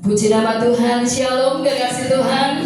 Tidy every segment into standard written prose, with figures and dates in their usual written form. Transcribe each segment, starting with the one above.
Puji nama Tuhan, shalom kekasih Tuhan.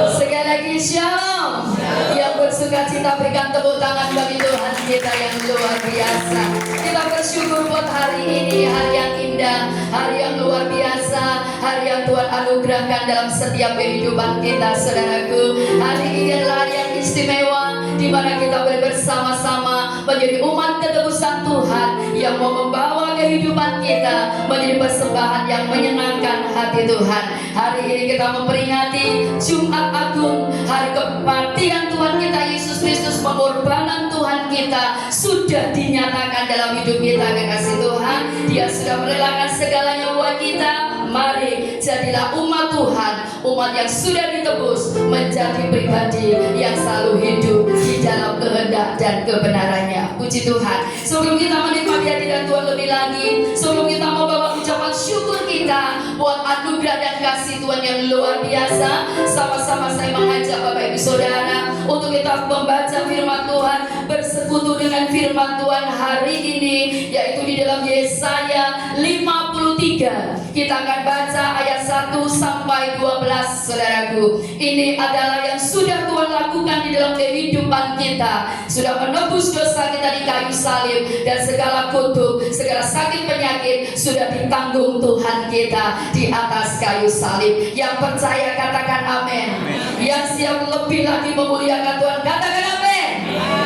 Sekali lagi shalom. Yang bersuka cita berikan tepuk tangan bagi Tuhan kita yang luar biasa. Kita bersyukur buat hari ini, hari yang indah, hari yang luar biasa, hari yang Tuhan anugerahkan dalam setiap kehidupan kita, saudaraku. Hari ini adalah hari yang istimewa, di mana kita boleh bersama-sama menjadi umat ketebusan Tuhan yang mau membawa kehidupan kita menjadi persembahan yang menyenangkan hati Tuhan. Hari ini kita memperingati Jumat Agung, hari kematian Tuhan kita Yesus Kristus, pengorbanan Tuhan kita sudah dinyatakan dalam hidup kita, kekasih Tuhan. Dia sudah merelakan segalanya buat kita. Mari jadilah umat Tuhan, umat yang sudah ditebus menjadi pribadi yang selalu hidup di dalam kehendak dan kebenarannya. Puji Tuhan. Sebelum kita menikmati hadirat Tuhan lebih lagi, sebelum kita membawa ucapan syukur kita buat anugerah dan kasih Tuhan yang luar biasa, sama-sama saya mengajak Bapak Ibu Saudara untuk kita membaca firman Tuhan, bersekutu dengan firman Tuhan hari ini, yaitu di dalam Yesaya 53. Kita akan baca ayat 1 sampai 12, saudaraku. Ini adalah yang sudah Tuhan lakukan di dalam kehidupan kita, sudah menebus dosa kita di kayu salib, dan segala kutuk, segala sakit penyakit sudah ditanggung Tuhan kita di atas kayu salib. Yang percaya katakan amin. Yang siap lebih lagi memuliakan Tuhan katakan amin.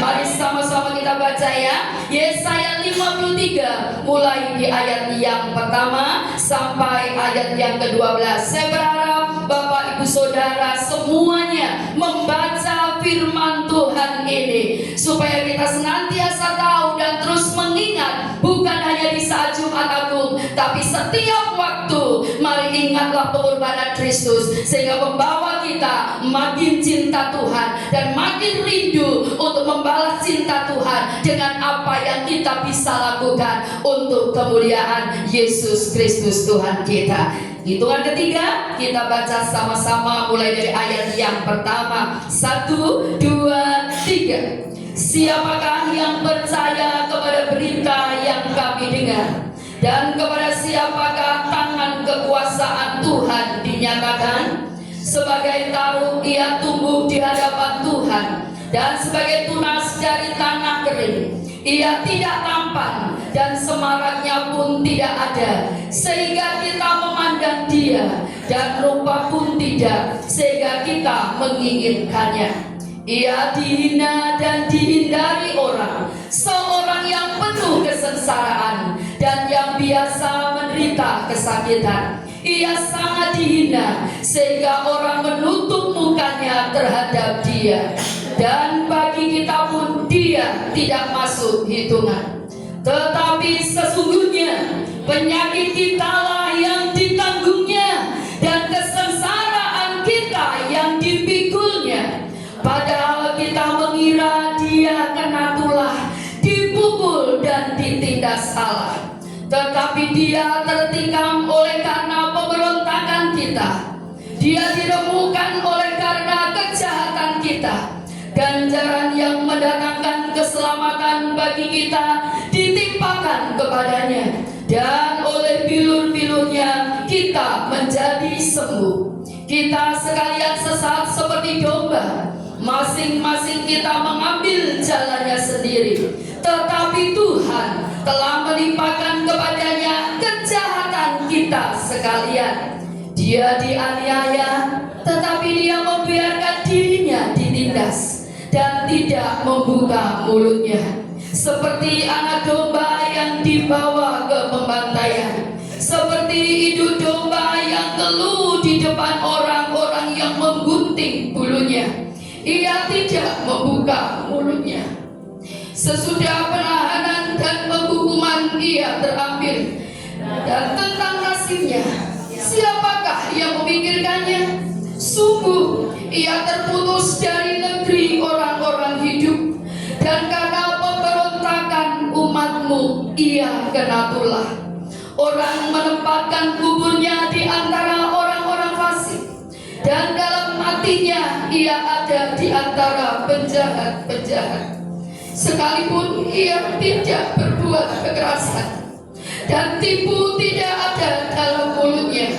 Mari sama-sama kita baca ya, Yesaya 53 mulai di ayat yang pertama sampai ayat yang ke-12. Saya berharap Bapak Ibu Saudara semuanya membaca firman Tuhan ini, supaya kita senantiasa tahu dan terus mengingat, bukan hanya di saat Jumat Agung, tapi setiap waktu. Mari ingatlah pengorbanan Kristus, sehingga membawa kita makin cinta Tuhan dan makin rindu untuk membalas cinta Tuhan dengan apa yang kita bisa lakukan untuk kemuliaan Yesus Kristus Tuhan kita. Hitungan ketiga kita baca sama-sama mulai dari ayat yang pertama. 1, 2, 3. Siapakah yang percaya kepada berita yang kami dengar? Dan kepada siapakah tangan kekuasaan Tuhan dinyatakan? Sebagai taruh ia tumbuh di hadapan Tuhan, dan sebagai tunas dari tanah kering. Ia tidak tampan, dan semaraknya pun tidak ada, sehingga kita memandang dia, dan rupa pun tidak, sehingga kita menginginkannya. Ia dihina dan dihindari orang, seorang yang penuh kesengsaraan dan yang biasa menderita kesakitan. Ia sangat dihina sehingga orang menutup mukanya terhadap dia, dan bagi kita pun dia tidak masuk hitungan. Tetapi sesungguhnya penyakit kitalah yang ditanggungnya, dan kesengsaraan kita yang dipikulnya. Padahal kita mengira dia kena tulah, dipukul dan ditindas Allah. Tetapi dia tertikam oleh karena pemberontakan kita, dia diremukkan oleh karena kejahatan kita. Ganjaran yang mendatangkan keselamatan bagi kita ditimpakan kepadanya, dan oleh bilur-bilurnya kita menjadi sembuh. Kita sekalian sesat seperti domba, masing-masing kita mengambil jalannya sendiri. Tetapi Tuhan telah melimpahkan kepadanya kejahatan kita sekalian. Dia dianiaya, tetapi dia membiarkan dirinya ditindas, dan tidak membuka mulutnya. Seperti anak domba yang dibawa ke pembantaian, seperti induk domba yang teluh di depan orang-orang yang menggunting bulunya, ia tidak membuka mulutnya. Sesudah penahanan dan penghukuman ia terambil, dan tentang nasibnya siapakah yang memikirkannya? Sungguh ia terputus dari negeri orang-orang hidup, dan karena pemberontakan umatmu ia kena tulah. Orang menempatkan kuburnya di antara orang-orang fasik, dan dalam matinya ia ada di antara penjahat-penjahat. Sekalipun ia tidak berbuat kekerasan, dan tipu tidak ada dalam mulutnya.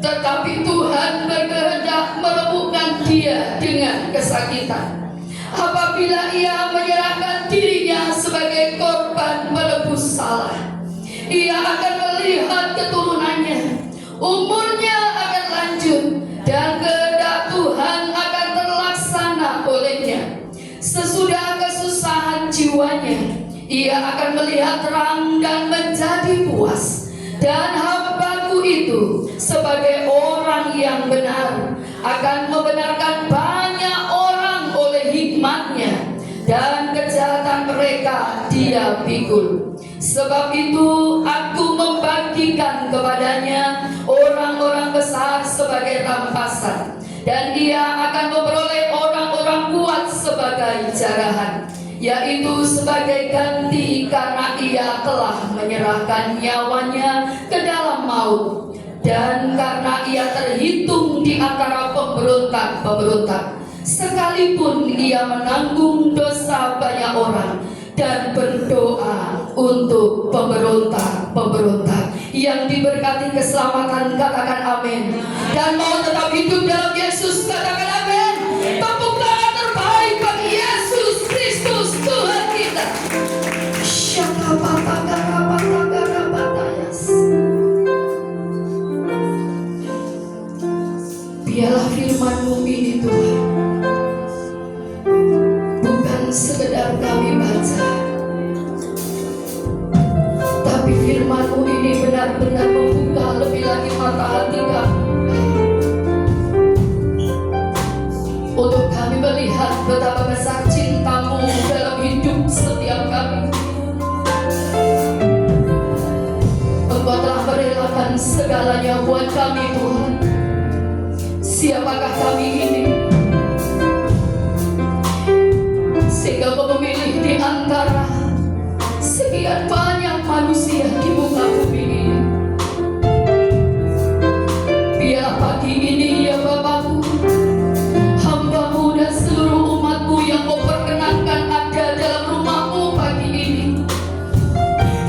tetapi Tuhan berkehendak melumpuhkan dia dengan kesakitan. Apabila ia menyerahkan dirinya sebagai korban menebus salah, ia akan melihat keturunannya, umurnya akan lanjut, dan kehendak Tuhan akan terlaksana olehnya. Sesudah kesusahan jiwanya, ia akan melihat terang dan menjadi puas. Dan hambaku itu sebagai orang yang benar akan membenarkan banyak orang oleh hikmatnya, dan kejahatan mereka dia pikul. Sebab itu aku membagikan kepadanya orang-orang besar sebagai rampasan, dan ia akan memperoleh orang-orang kuat sebagai jarahan, yaitu sebagai ganti karena ia telah menyerahkan nyawanya ke dalam maut, dan karena ia terhitung di antara pemberontak-pemberontak, sekalipun ia menanggung dosa banyak orang dan berdoa untuk pemberontak-pemberontak. Yang diberkati keselamatan katakan amin, dan mau tetap hidup dalam Yesus katakan amin. Tepuk tangan terbaik bagi Yesus Kristus Tuhan kita. Biarlah firman-Mu ini Tuhan bukan sekedar kami baca, tapi firman-Mu ini benar-benar membuka lebih lagi mata hati kami, untuk kami melihat betapa besar cinta-Mu dalam hidup setiap kami. Engkau telah merelakan segalanya buat kami Tuhan. Siapakah kami ini sehingga Kau memilih di antara sekian banyak manusia di muka bumi ini? Biar pagi ini ya Bapakku, hamba-Mu dan seluruh umat-Mu yang Kau perkenankan ada dalam rumah-Mu pagi ini,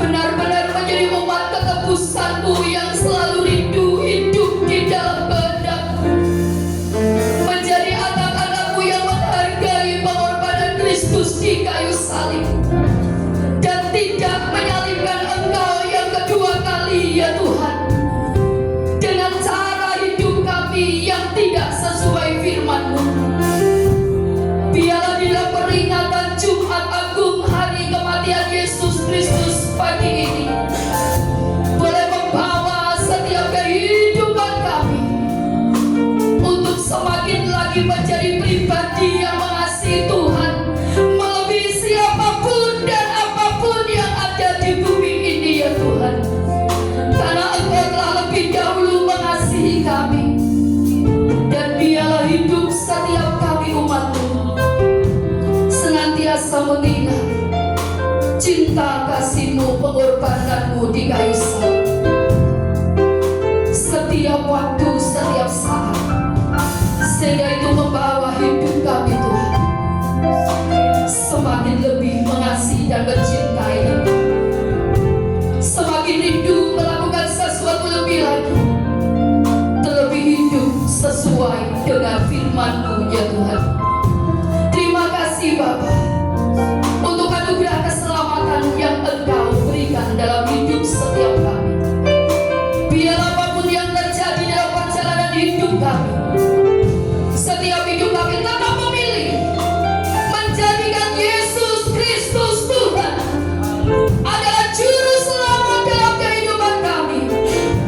benar-benar menjadi umat ketebusan-Mu yang selalu rindu hidup di dalam kehendak-Mu, menjadi anak-anak-Mu yang menghargai pengorbanan Kristus di kayu salib, dan tidak menyalibkan Engkau yang kedua kali ya Tuhan, dengan cara hidup kami yang tidak sesuai firman-Mu. Biarlah di dalam peringatan Jumat Agung hari kematian Yesus Kristus pagi ini boleh membawa setiap kehidupan kami untuk semakin lagi menjadi pribadi yang mengasihi Tuhan melebihi siapapun dan apapun yang ada di bumi ini ya Tuhan, karena Engkau telah lebih dahulu mengasihi kami. Dan biarlah hidup setiap kami umat-Mu senantiasa mengingat cinta kasih-Mu, pengorbanan-Mu di kayu salib, setiap waktu, setiap saat, sehingga itu membawa hidup kami Tuhan semakin lebih mengasihi dan mencintai Engkau, semakin rindu melakukan sesuatu lebih lagi, terlebih hidup sesuai dengan firman-Mu ya Tuhan. Terima kasih Bapa untuk anugerah keselamatan yang Engkau berikan dalam hidup setiap kami. Biar apapun yang terjadi dalam perjalanan hidup kami, setiap hidup kami tetap memilih menjadikan Yesus Kristus Tuhan adalah juru selamat dalam kehidupan kami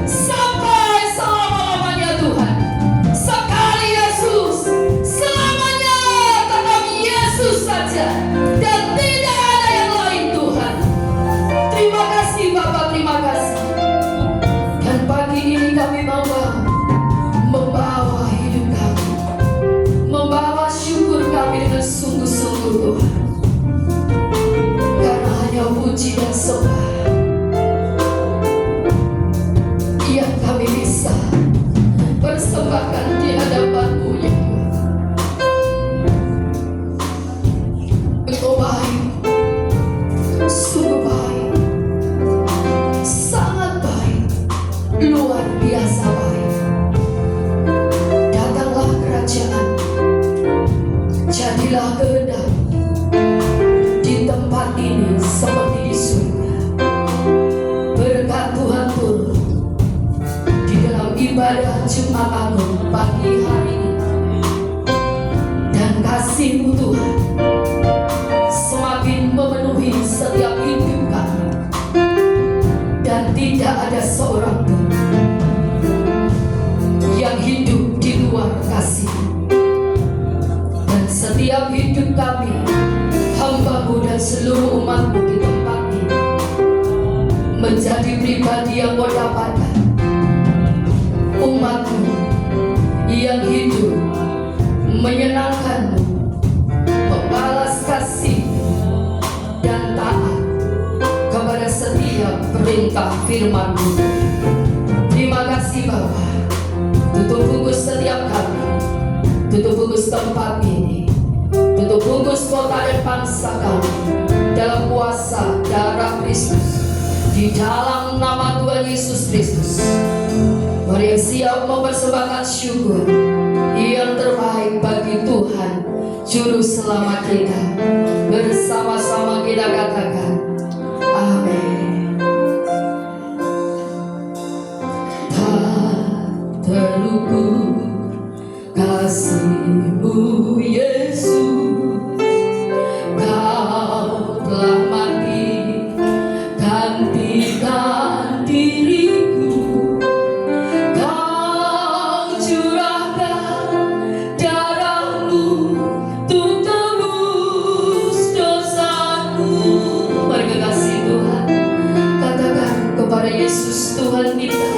sampai selama-lamanya Tuhan. Sekali Yesus, selamanya tetap Yesus saja, dan tidak ada yang lain Tuhan. Terima kasih Bapak, terima kasih. Dan pagi ini kami mau membawa hidup kami, membawa syukur kami dengan sungguh-sungguh Tuhan, karena hanya puji dan sembah yang kami bisa persembahkan di hadapan-Mu ya Tuhan. Engkau baik, sungguh baik, sangat baik, luar biasa baik. ibadah Jumat Agung pagi hari ini. Dan kasih-Mu Tuhan semakin memenuhi setiap hidup kami, dan tidak ada seorang pun yang hidup di luar kasih. Dan setiap hidup kami, hamba-Mu dan seluruh umat-Mu di tempat ini, menjadi pribadi yang Kau dapatkan, umat-Mu yang hidup menyenangkan-Mu, membalas kasih dan taat kepada setiap perintah firman-Mu. Terima kasih Bapa. Tutup bungkus setiap kami, tutup bungkus tempat ini, tutup bungkus kota dan bangsa kami dalam kuasa darah Kristus, di dalam nama Tuhan Yesus Kristus. Mari yang siap mempersembahkan syukur yang terbaik bagi Tuhan Juru Selamat kita. Bersama-sama kita katakan amin. Tak terukur kasih-Mu Yesus, Kau telah mati gantikan diriku. Kau curahkan darah-Mu untuk tebus dosaku. Mari kekasih Tuhan, katakan kepada Yesus Tuhan kita.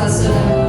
Segala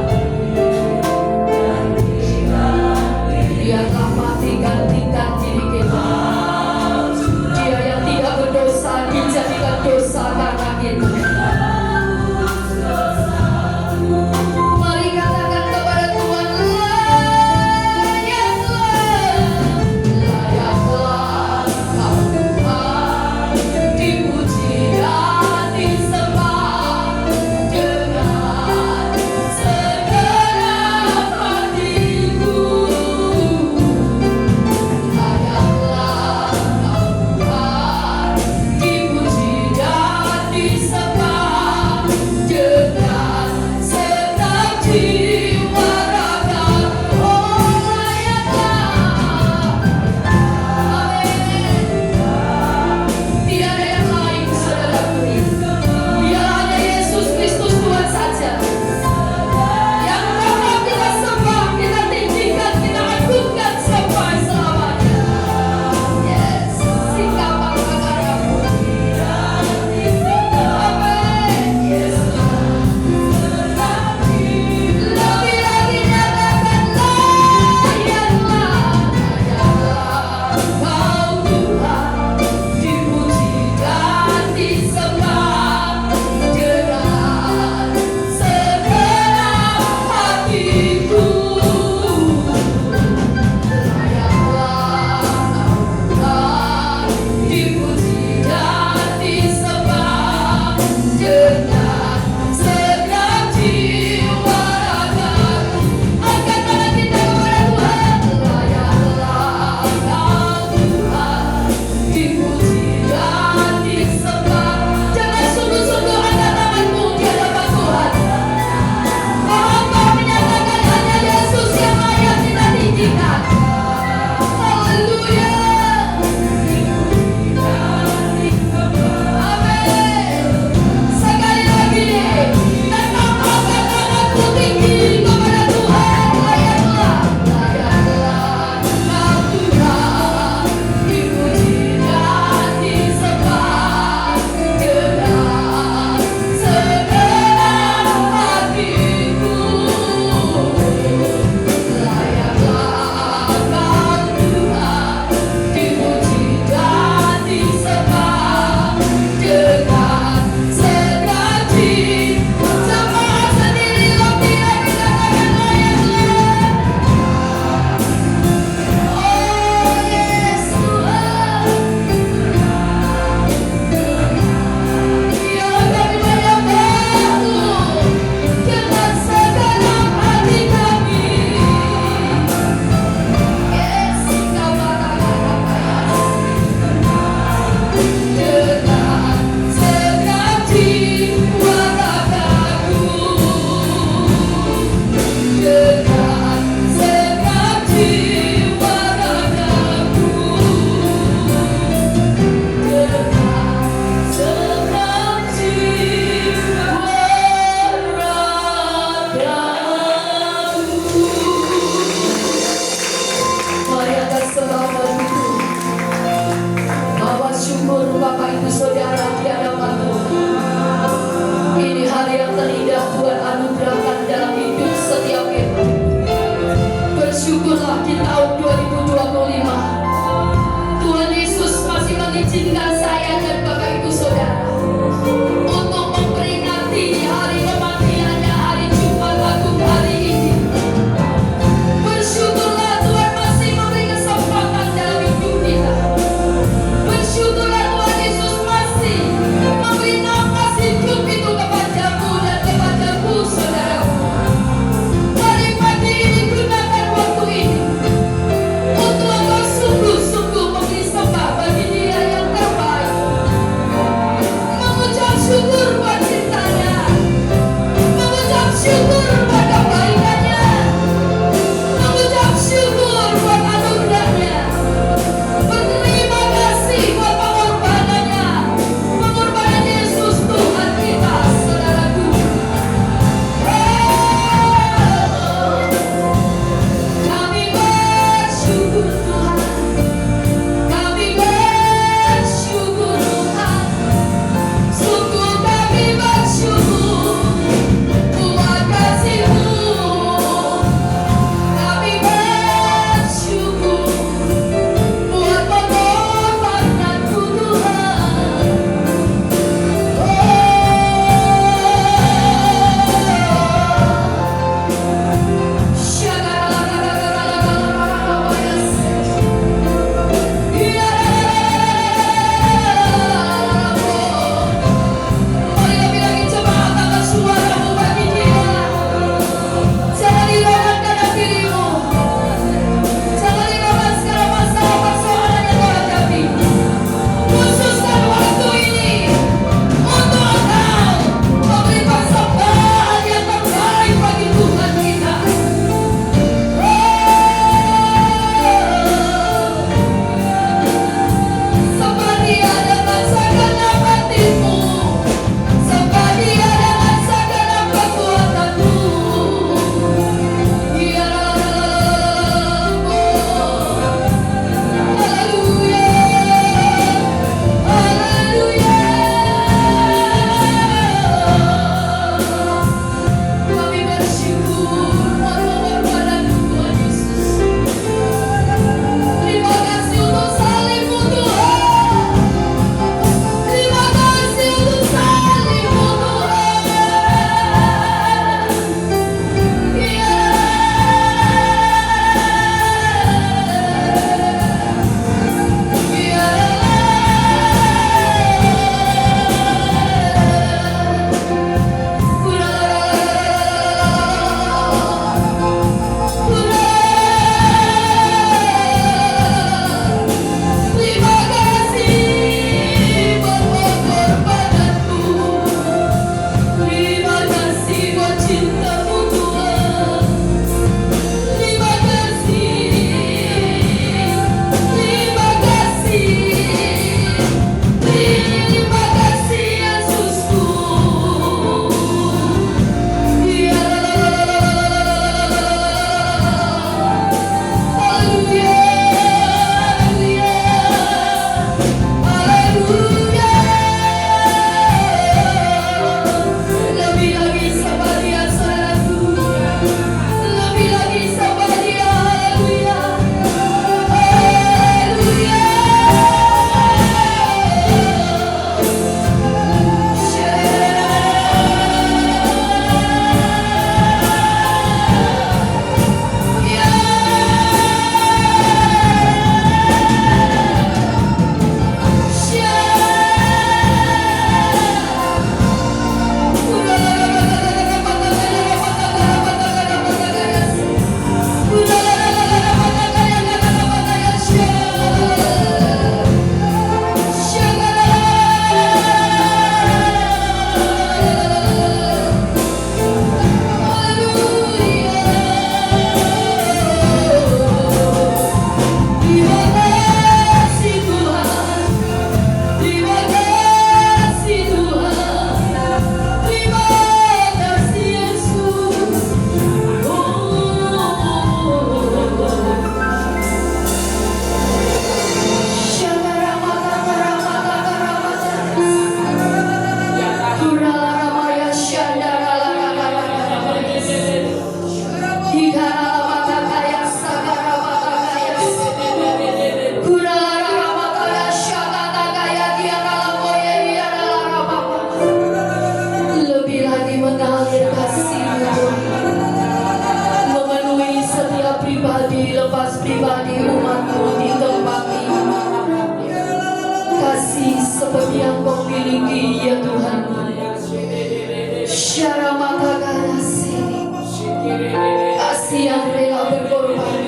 kasih yang rela berkorban,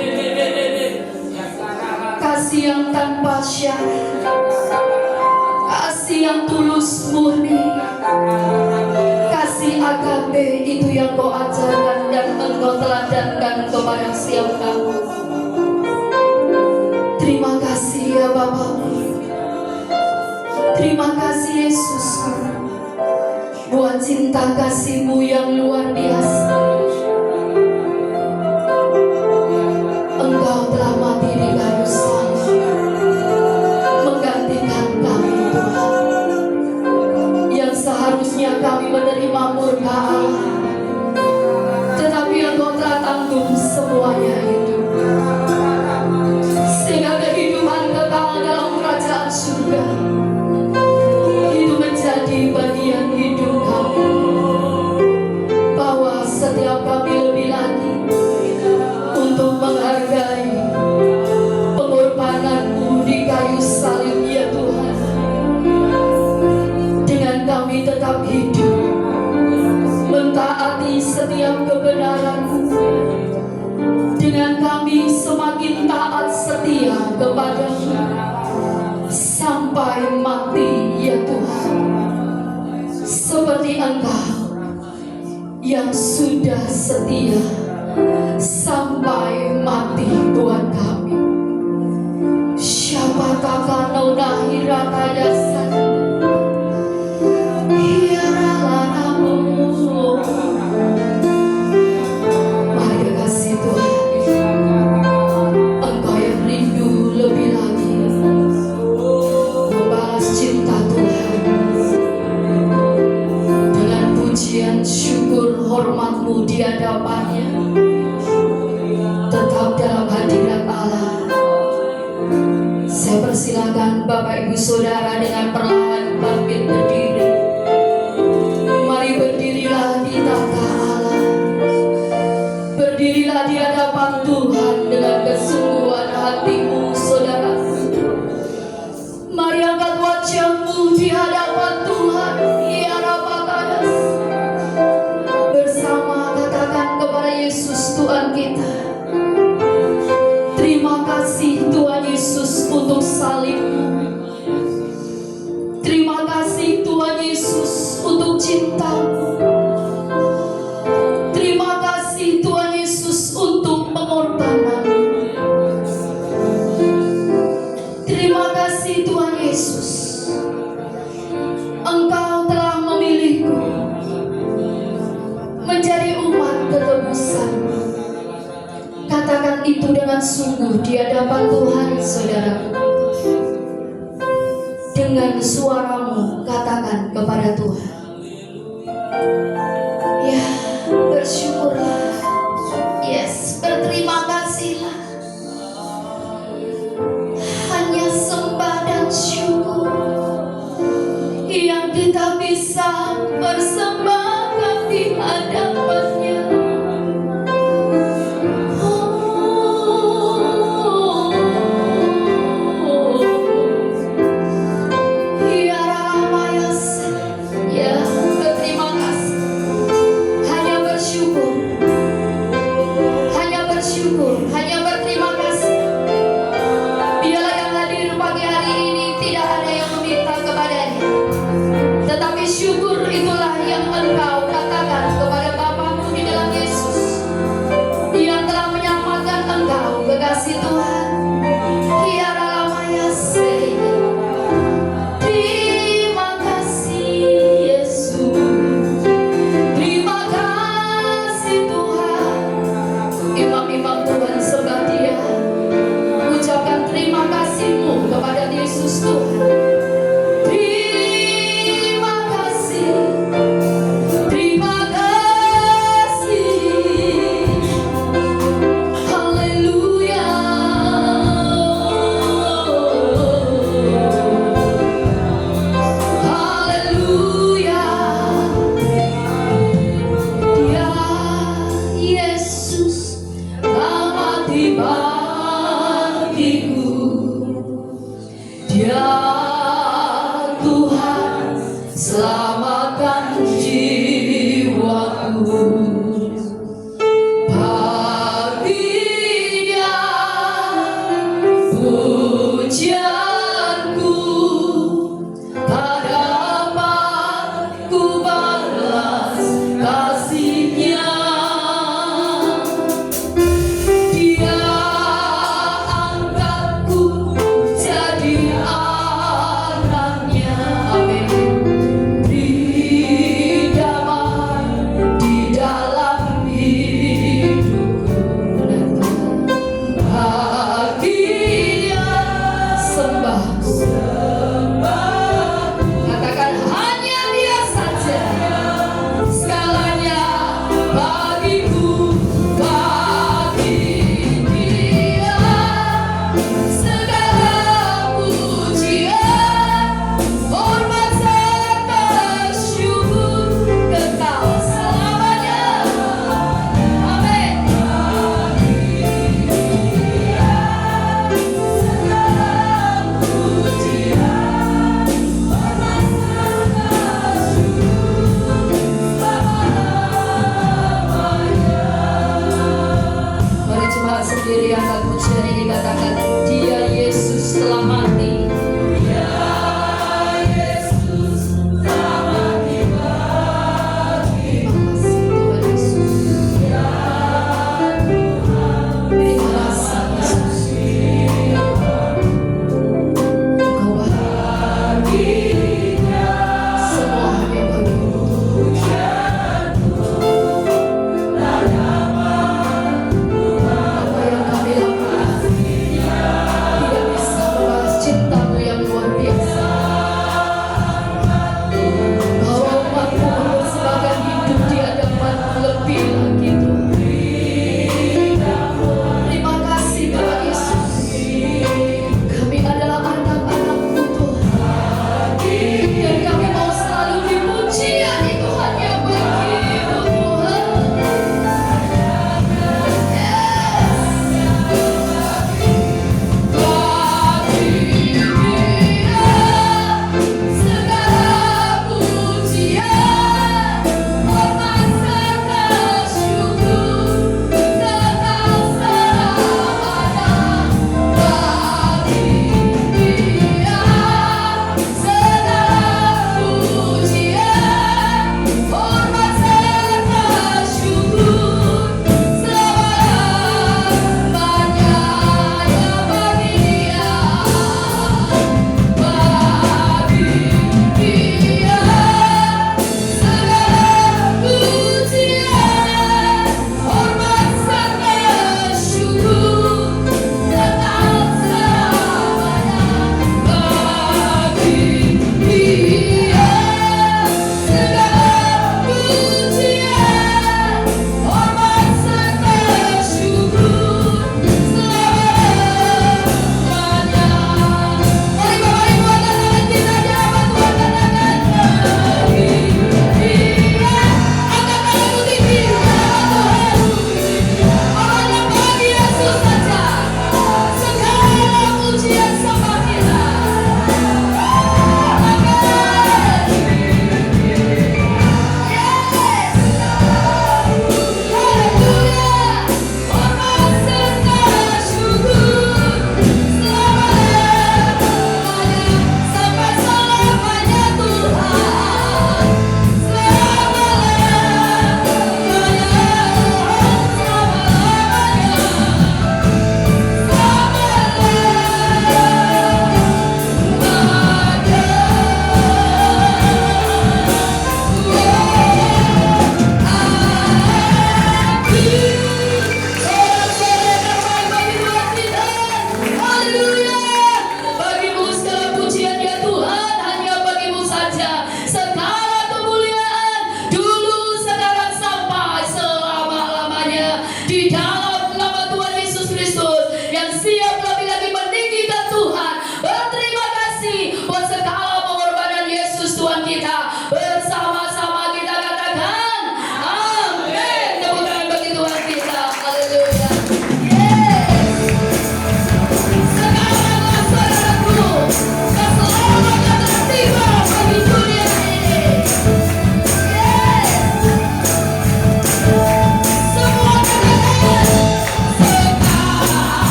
kasih yang tanpa syarat, kasih yang tulus murni, kasih agape itu yang kau ajarkan dan engkau teladankan kepada setiap kami. Terima kasih ya Bapa, terima kasih Yesus buat cinta kasih-Mu yang luar biasa. Engkau telah mati di kayu salib menggantikan kami Tuhan, yang seharusnya kami menerima murka Allah, tetapi Engkau telah tanggung semuanya itu, sehingga kehidupan kekal dalam kerajaan surga itu menjadi bagian hidup kami. Bahwa setiap kami lebih lagi untuk menghargai pengorbanan-Mu di kayu salib ya Tuhan. Dengan kami tetap hidup mentaati setiap kebenaran-Mu, dengan kami semakin taat setia kepada-Mu sampai mati ya Tuhan, seperti Engkau yang sudah setia sampai mati buat kami. Siapa kakak nona hirata dasar hiaralanamu. Mari kekasih Tuhan, Engkau yang rindu lebih lagi membalas cinta Tuhan dengan pujian, syukur, hormat-Mu di hadapannya, tetap dalam hadirat Allah. Saya persilakan Bapak Ibu Saudara dengan perlahan bangkit berdiri. Mari berdirilah di takhta Allah, berdirilah di hadapan Tuhan dengan kesungguhan hatimu saudara. Mari angkat wajahmu di hadapan Tuhan, ya Rabbakadas. Bersama katakan kepada Yesus Tuhan kita, terima kasih Tuhan Yesus untuk salib-Mu. Terima kasih Tuhan Yesus untuk cinta-Mu. Terima kasih Tuhan Yesus untuk pengorbanan-Mu. Terima kasih Tuhan Yesus, Engkau telah memilihku menjadi umat ketebusan. Katakan itu dengan sungguh di hadapan Tuhan saudara. Dengan suaramu katakan kepada Tuhan, ya bersyukurlah, yes berterima kasihlah. Hanya sembah dan syukur yang kita bisa persembahkan di hadapan-Nya. Syukur itulah yang engkau katakan kepada Bapamu di dalam Yesus, yang telah menyelamatkan engkau, kekasih Tuhan. Terima kasih Yesus, terima kasih Tuhan. Imam-imam Tuhan sembah Dia, ucapkan terima kasih-Mu kepada Yesus Tuhan. Haleluya.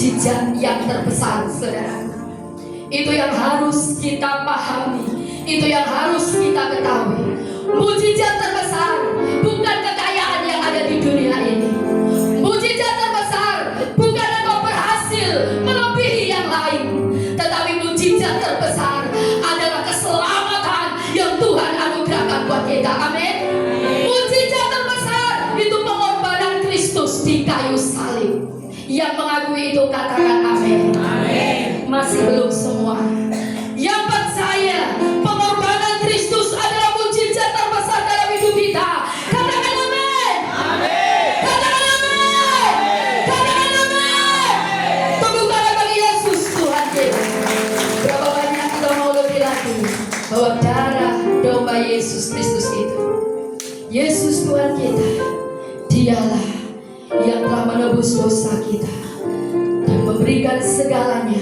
mujizat yang terbesar, saudara. Itu yang harus kita pahami, itu yang harus kita ketahui. Mujizat terbesar bukan kekayaan yang ada di dunia ini. Mujizat terbesar bukan engkau berhasil melebihi yang lain, tetapi mujizat terbesar adalah keselamatan yang Tuhan anugerahkan buat kita. Amin. Mujizat terbesar itu pengorbanan Kristus di kayu salib. Yang mengakui itu katakan amin. Masih belum semua. Yang percaya pengorbanan Kristus adalah mujizat terbesar dalam hidup kita, katakan amin. Katakan amin. Katakan amin. Tepuk tangan bagi Yesus Tuhan kita. Berapa banyak kita mau lebih lagi bahwa darah domba Yesus Kristus itu, Yesus Tuhan kita, Dialah yang telah menebus dosa kita dan memberikan segalanya.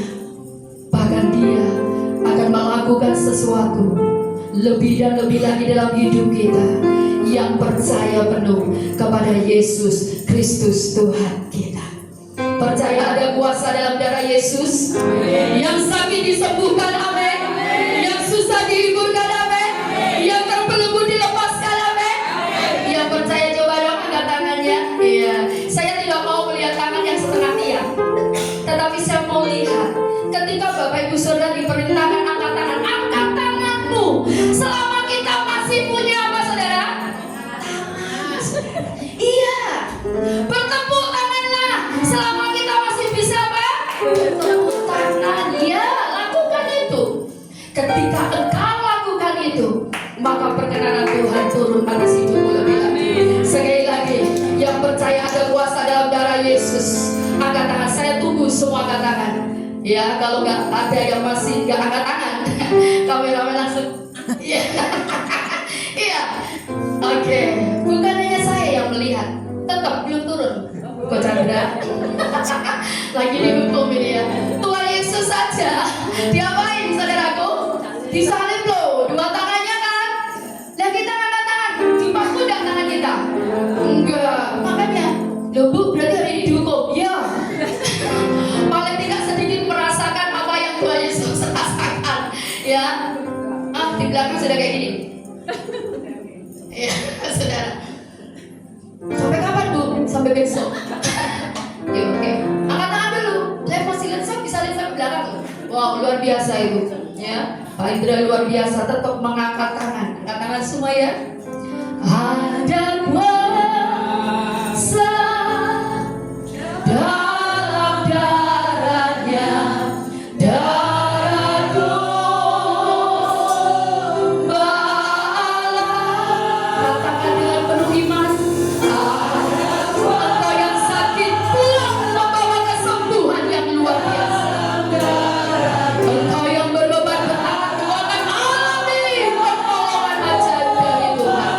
Bahkan Dia akan melakukan sesuatu lebih dan lebih lagi dalam hidup kita yang percaya penuh kepada Yesus Kristus Tuhan kita. Percaya ada kuasa dalam darah Yesus. Yang sakit disembuhkan, amin. Yang susah dihiburkan, amin. Yang terbelenggu dilepaskan, amin. Yang percaya coba dong angkat tangannya. Iya. Saya tidak mau melihat tangan yang setengah tiang, tetapi saya mau lihat ketika Bapak Ibu Saudara diperintahkan angkat tangan, angkat tanganmu selama kita masih punya apa, saudara? Iya, bertepuk tanganlah selama kita masih bisa apa? Bertepuk tangan. Ya, lakukan itu. Ketika engkau lakukan itu, maka perkenanan Tuhan turun atas hidupmu lebih lagi. Sekali lagi, yang percaya ada kuasa dalam darah Yesus, angkat tangan. Saya tunggu semua angkat tangan. Ya, kalau nggak ada yang masih nggak angkat tangan, kameramen langsung. Iya, iya. Oke, bukan hanya saya yang melihat, tetap belum turun. Kok Chandra? Lagi dihukum ini ya. Tuhan Yesus saja, diapain saudaraku? Disalib loh, dua tangannya kan? Lah kita angkat tangan, dipaku nggak tangan kita? Enggak, makanya. Loh Bu, berarti hari ini dihukum? Ya. Paling tidak sedikit merasakan apa yang Tuhan Yesus rasakan, ya. Di belakang sudah kayak gini. Ya, saudara. Sampai kapan Bu? Sampai besok. Ya, oke. Angkat tangan dulu. Saya masih lihat, saya bisa lihat sampai belakang. Wow, luar biasa Ibu. Ya, Pak Indra luar biasa. Tetap mengangkat tangan. Angkat tangan semua ya. Ada kuasa dalam darahnya, darah domba Allah. Katakan dengan penuh iman, engkau yang sakit pulang membawa kesembuhan yang luar biasa. Engkau yang berbeban berat, kau akan alami pertolongan ajaib dari Tuhan.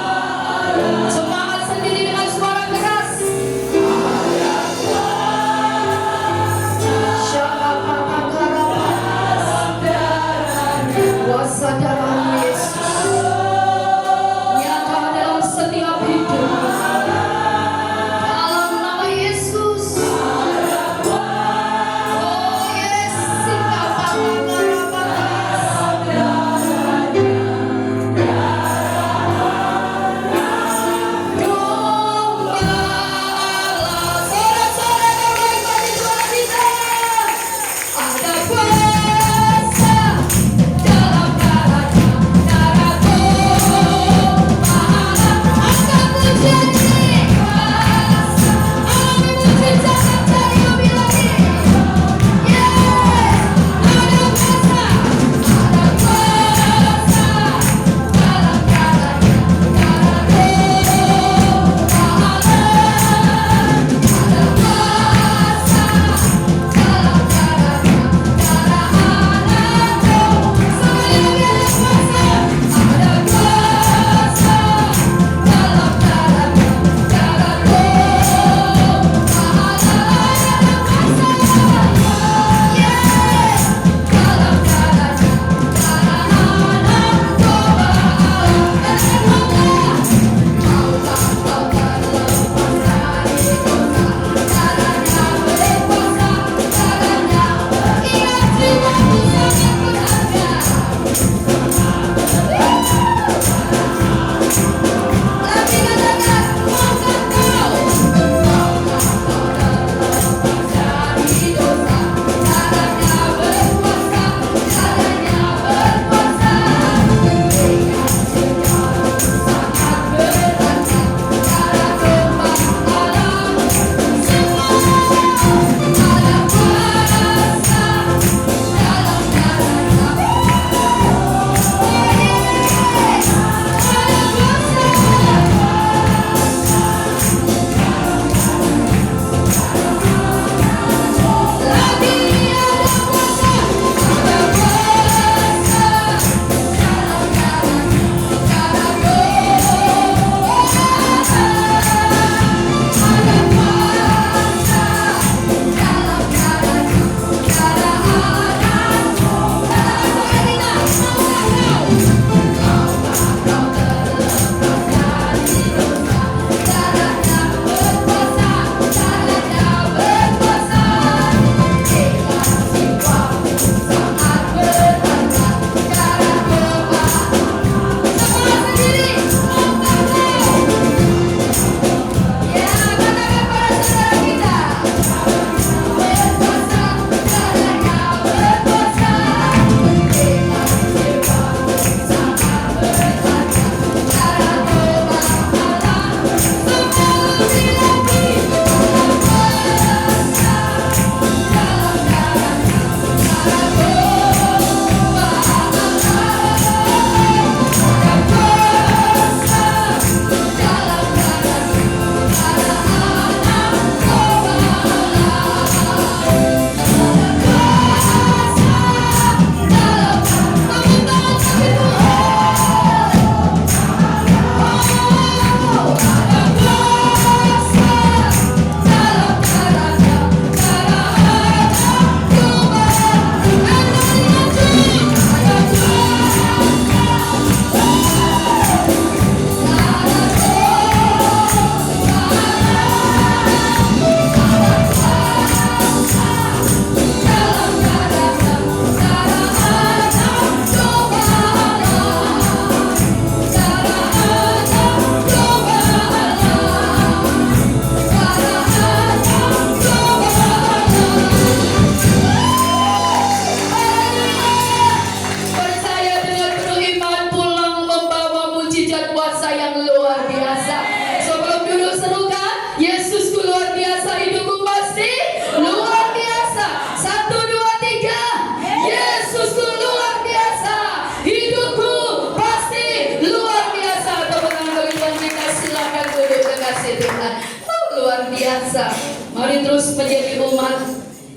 terus menjadi umat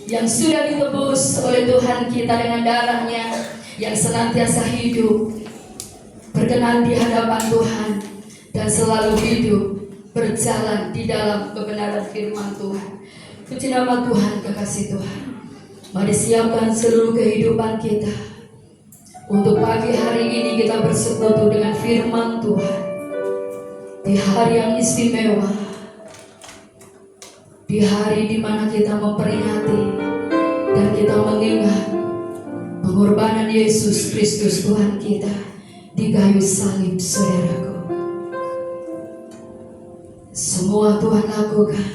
yang sudah ditebus oleh Tuhan kita dengan darahnya, yang senantiasa hidup berkenan di hadapan Tuhan dan selalu hidup berjalan di dalam kebenaran firman Tuhan. Puji nama Tuhan, kekasih Tuhan. Mari siapkan seluruh kehidupan kita untuk pagi hari ini kita bersekutu dengan firman Tuhan di hari yang istimewa, di hari di mana kita memperingati dan kita mengingat pengorbanan Yesus Kristus Tuhan kita di kayu salib, saudaraku. Semua Tuhan lakukan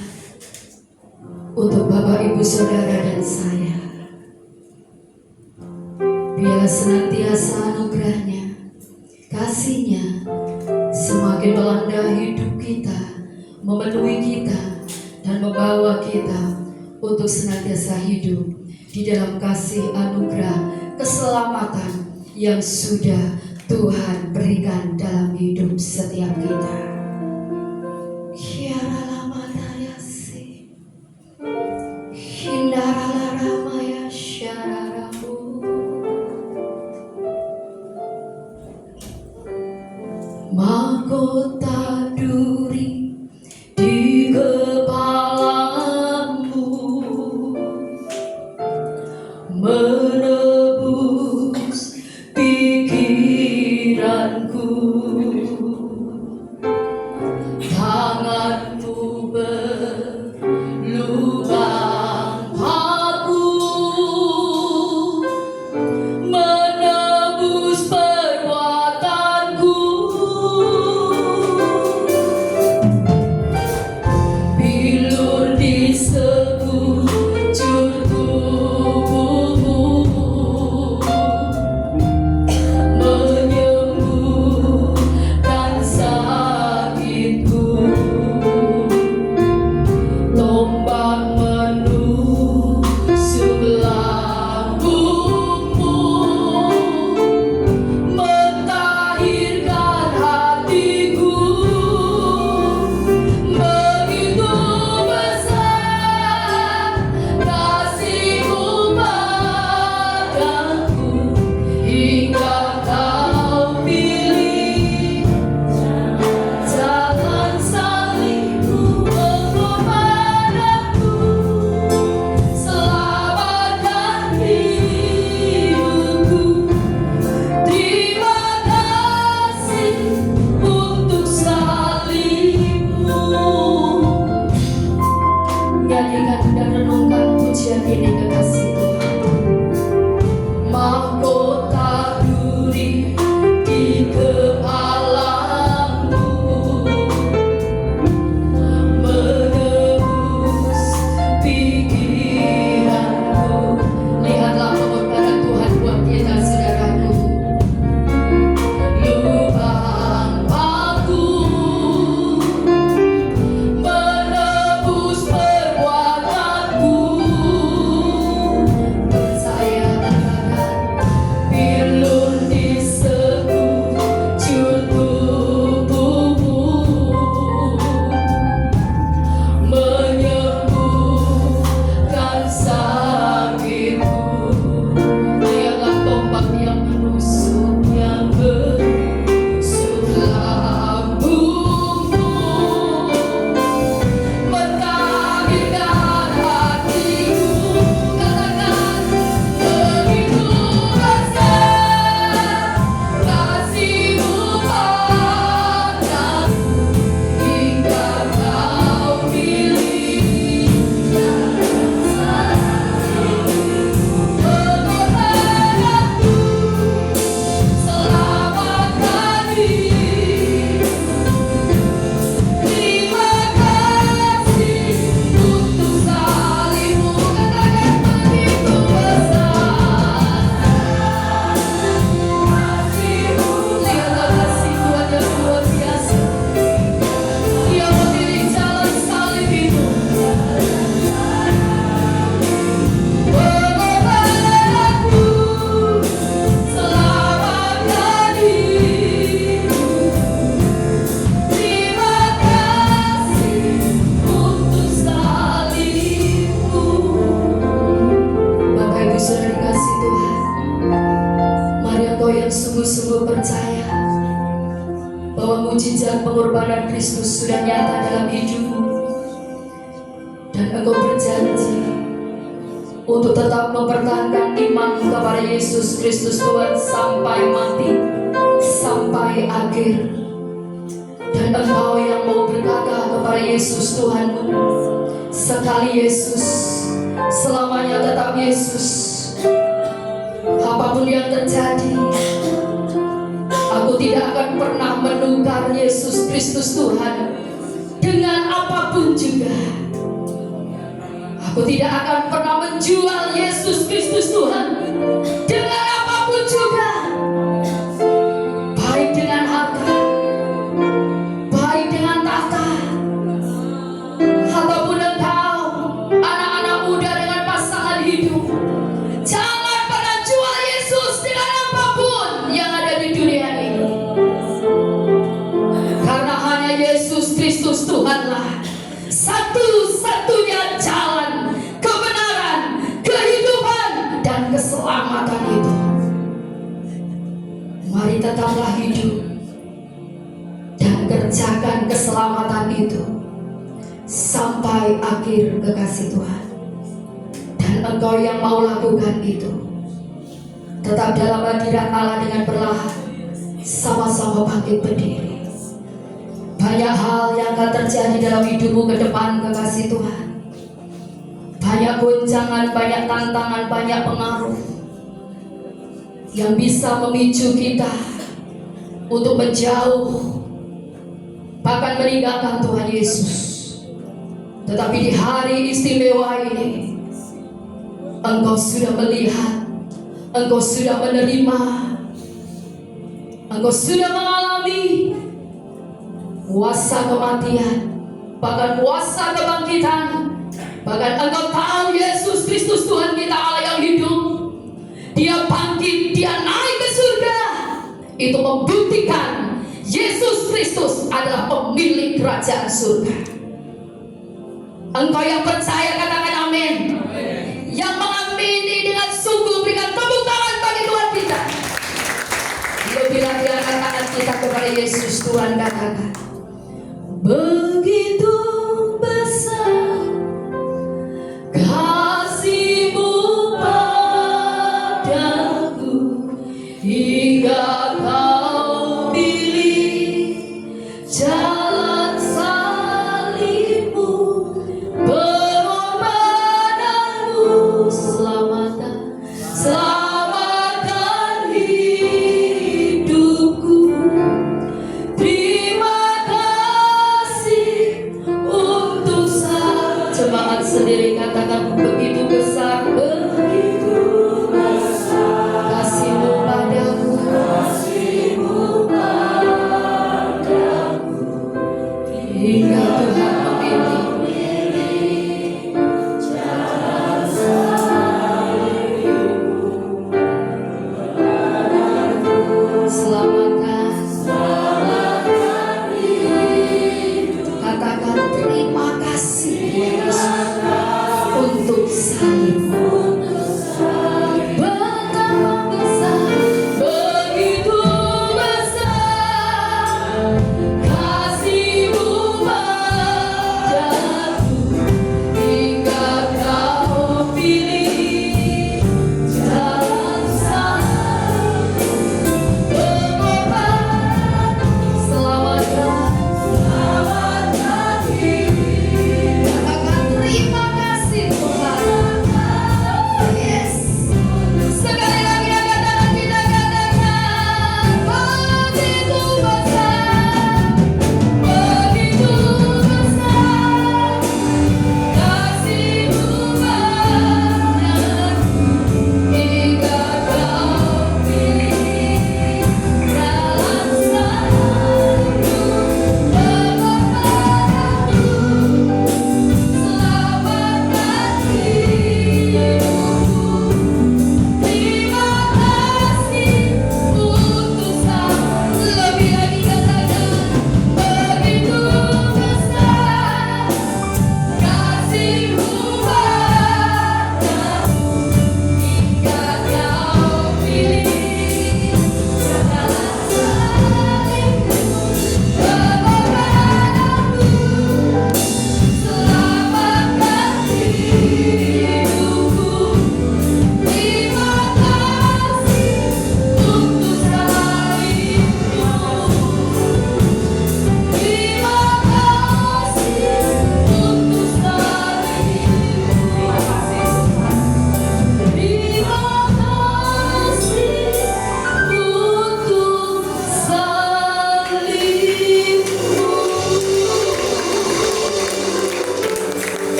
untuk Bapak, Ibu, Saudara, dan saya. Biarlah senantiasa anugerahnya, kasihnya semakin melanda hidup kita, memenuhi kita, dan membawa kita untuk senantiasa hidup di dalam kasih anugerah keselamatan yang sudah Tuhan berikan dalam hidup setiap kita. Mahkota duri di kepalamu menebus pikiranku, tanganmu berlubang paku menebus perbuatanku. Bilur di sekujur tubuhmu menyembuhkan bahwa mujizat pengorbanan Kristus sudah nyata dalam hidupmu, dan Engkau berjanji untuk tetap mempertahankan iman kepada Yesus Kristus Tuhan sampai mati, sampai akhir. Dan Engkau yang mau berkata kepada Yesus Tuhanmu, sekali Yesus, selamanya tetap Yesus. Apapun yang terjadi, aku tidak akan pernah menukar Yesus Kristus Tuhan dengan apapun juga. Aku tidak akan pernah menjual Yesus Kristus Tuhan dengan apapun juga, baik dengan harta, baik dengan tahta, ataupun engkau anak-anak muda dengan pasangan hidup. Jangan pernah jual Yesus dengan apapun yang ada di dunia ini, karena hanya Yesus Kristus Tuhanlah satu-satunya jalan kebenaran, kehidupan, dan keselamatan itu. Mari tetaplah hidup dan kerjakan keselamatan itu sampai akhir kekasih Tuhan. Dan engkau yang mau lakukan itu, tetap dalam hadirat Allah dengan perlahan, sama-sama bangkit berdiri. Banyak hal yang akan terjadi dalam hidupmu ke depan, kekasih Tuhan. Banyak goncangan, banyak tantangan, banyak pengaruh yang bisa memicu kita untuk menjauh, bahkan meninggalkan Tuhan Yesus. Tetapi di hari istimewa ini, engkau sudah melihat, engkau sudah menerima, engkau sudah mengalami kuasa kematian, bahkan kuasa kebangkitan. Bahkan engkau tahu Yesus Kristus Tuhan kita, Allah yang hidup, Dia bangkit, Dia naik ke surga. Itu membuktikan Yesus Kristus adalah pemilik kerajaan surga. Engkau yang percaya katakan amin. Yang mengamini dengan sungguh berikan tepuk tangan bagi Tuhan kita. Lebih lagi angkat tangan kita kepada Yesus. Tuhan katakan, begitu besar kasih-Mu padaku, hingga Kau pilih jalan salib-Mu, pengorbanan-Mu, selamatkan hidupku. Terima kasih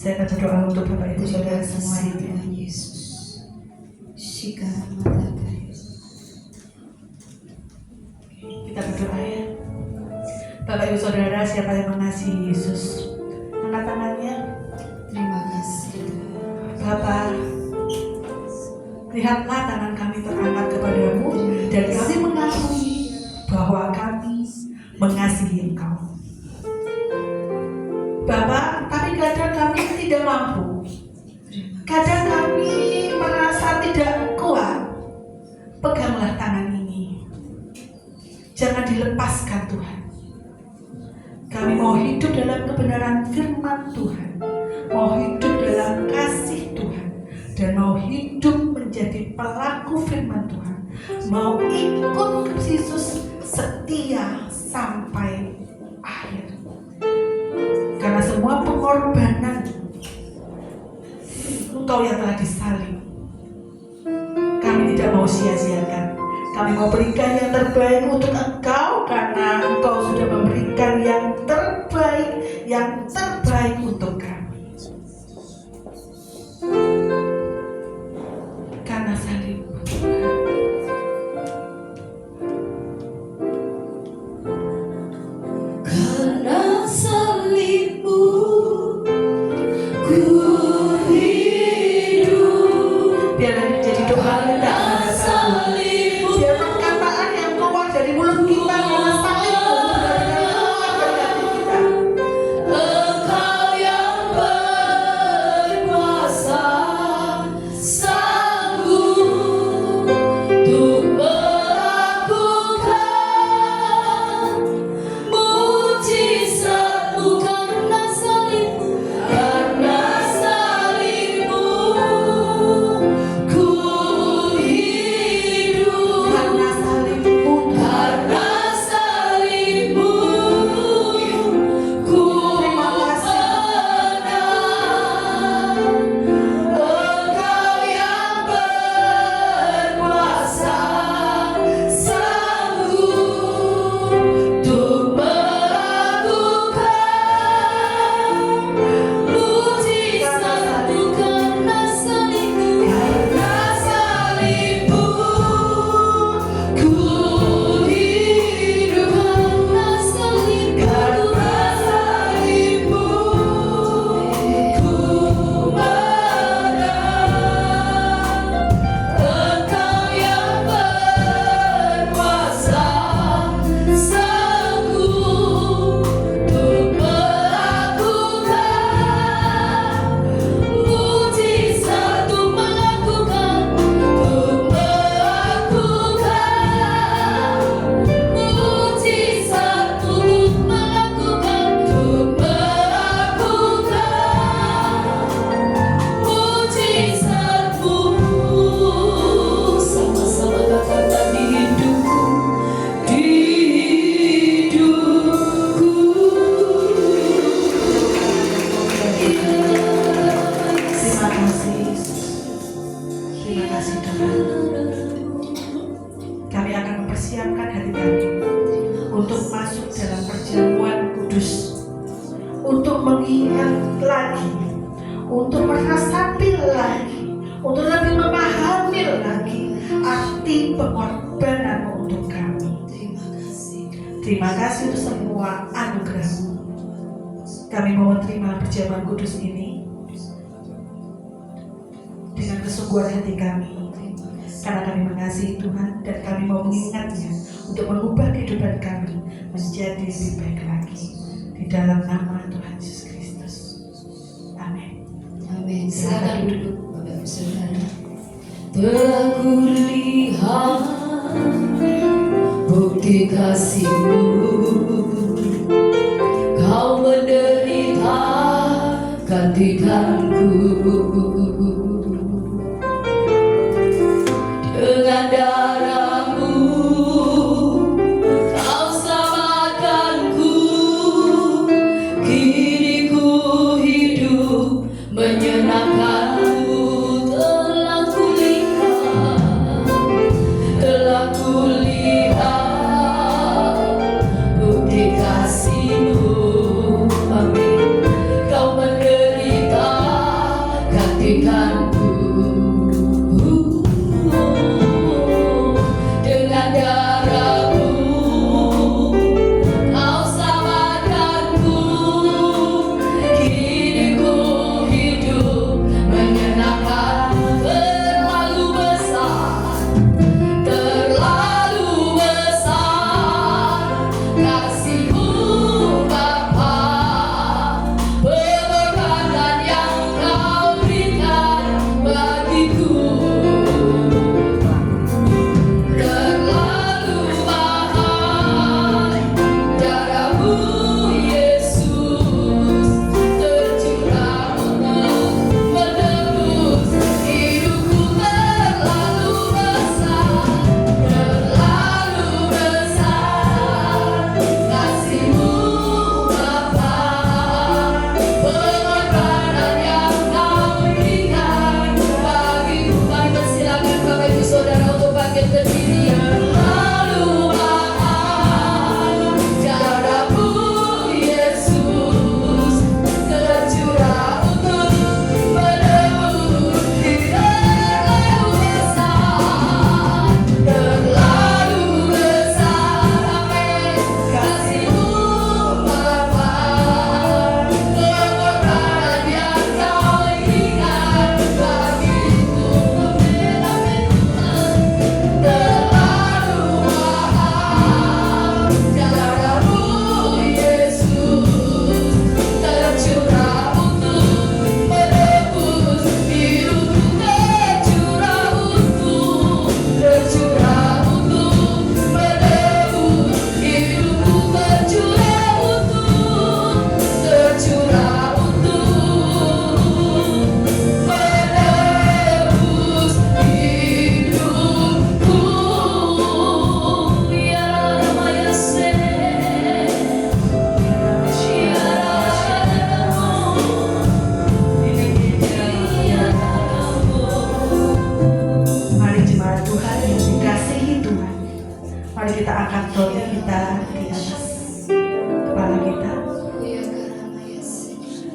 Saya akan berdoa untuk Bapak Ibu Saudara semua ini. Yesus. Shikaramata. Kita berdoa ya. Bapak Ibu Saudara, siapa yang mengasihi Yesus? Angkat tangannya. Terima kasih. Bapak, lihatlah tangan kami terangkat kepadamu dan kami mengakui bahwa kami mengasihi Engkau. Bapak, tapi kadang kami tidak mampu. Kadang kami merasa tidak kuat. Peganglah tangan ini. Jangan dilepaskan Tuhan. Kami mau hidup dalam kebenaran firman Tuhan. Mau hidup dalam kasih Tuhan. Dan mau hidup menjadi pelaku firman Tuhan. Mau ikut Yesus setia sampai akhir. Karena semua pengorbanan Engkau yang telah disalib, kami tidak mau sia-siakan. Kami mau berikan yang terbaik untuk Engkau, karena Engkau sudah memberikan yang terbaik untuk kami. Karena salib, Karena salibmu ku hidup. biarlah ini menjadi doa kita. Biar perkataan yang keluar dari mulut kita karena salibmu benar-benar keluar dari hati kita. Engkau yang berkuasa, sanggup untuk melakukan mujizat-Mu. Karena salibmu, karena salibmu ku hidup. Karena salibmu, Karena salibmu ku menang. Engkau yang berkuasa, sanggup untuk melakukan mujizat-Mu. Karena salibmu, karena salibmu ku hidup. Karena salibmu, ku menang. Engkau yang berkuasa, sanggup untuk melakukan mujizat, untuk melakukan mujizat, untuk melakukan mujizat-Mu. Sama-sama katakan di hidupku, di hidupku. terima kasih Yesus. Terima kasih Tuhan. Kami akan mempersiapkan hati kami untuk masuk dalam perjamuan kudus, untuk mengingat lagi, untuk meresapi lagi, untuk lebih memahami lagi arti pengorbanan untuk kami. Terima kasih untuk semua anugerah-Mu. Kami mau menerima perjamuan kudus ini dengan kesungguhan hati kami, karena kami mengasihi Tuhan dan kami mau mengingatnya untuk mengubah kehidupan kami menjadi lebih baik lagi, di dalam nama Tuhan Yesus Kristus. Amin. Amin. Silakan duduk, Bapak Ibu Saudara. Telah kulihat bukti kasih-Mu, Kau menderita gantikanku. Dengan darah-Mu Kau selamatkanku. Kini ku hidup menyenangkan-Mu. Telah kulihat bukti kasih-Mu. Amin. Kau menderita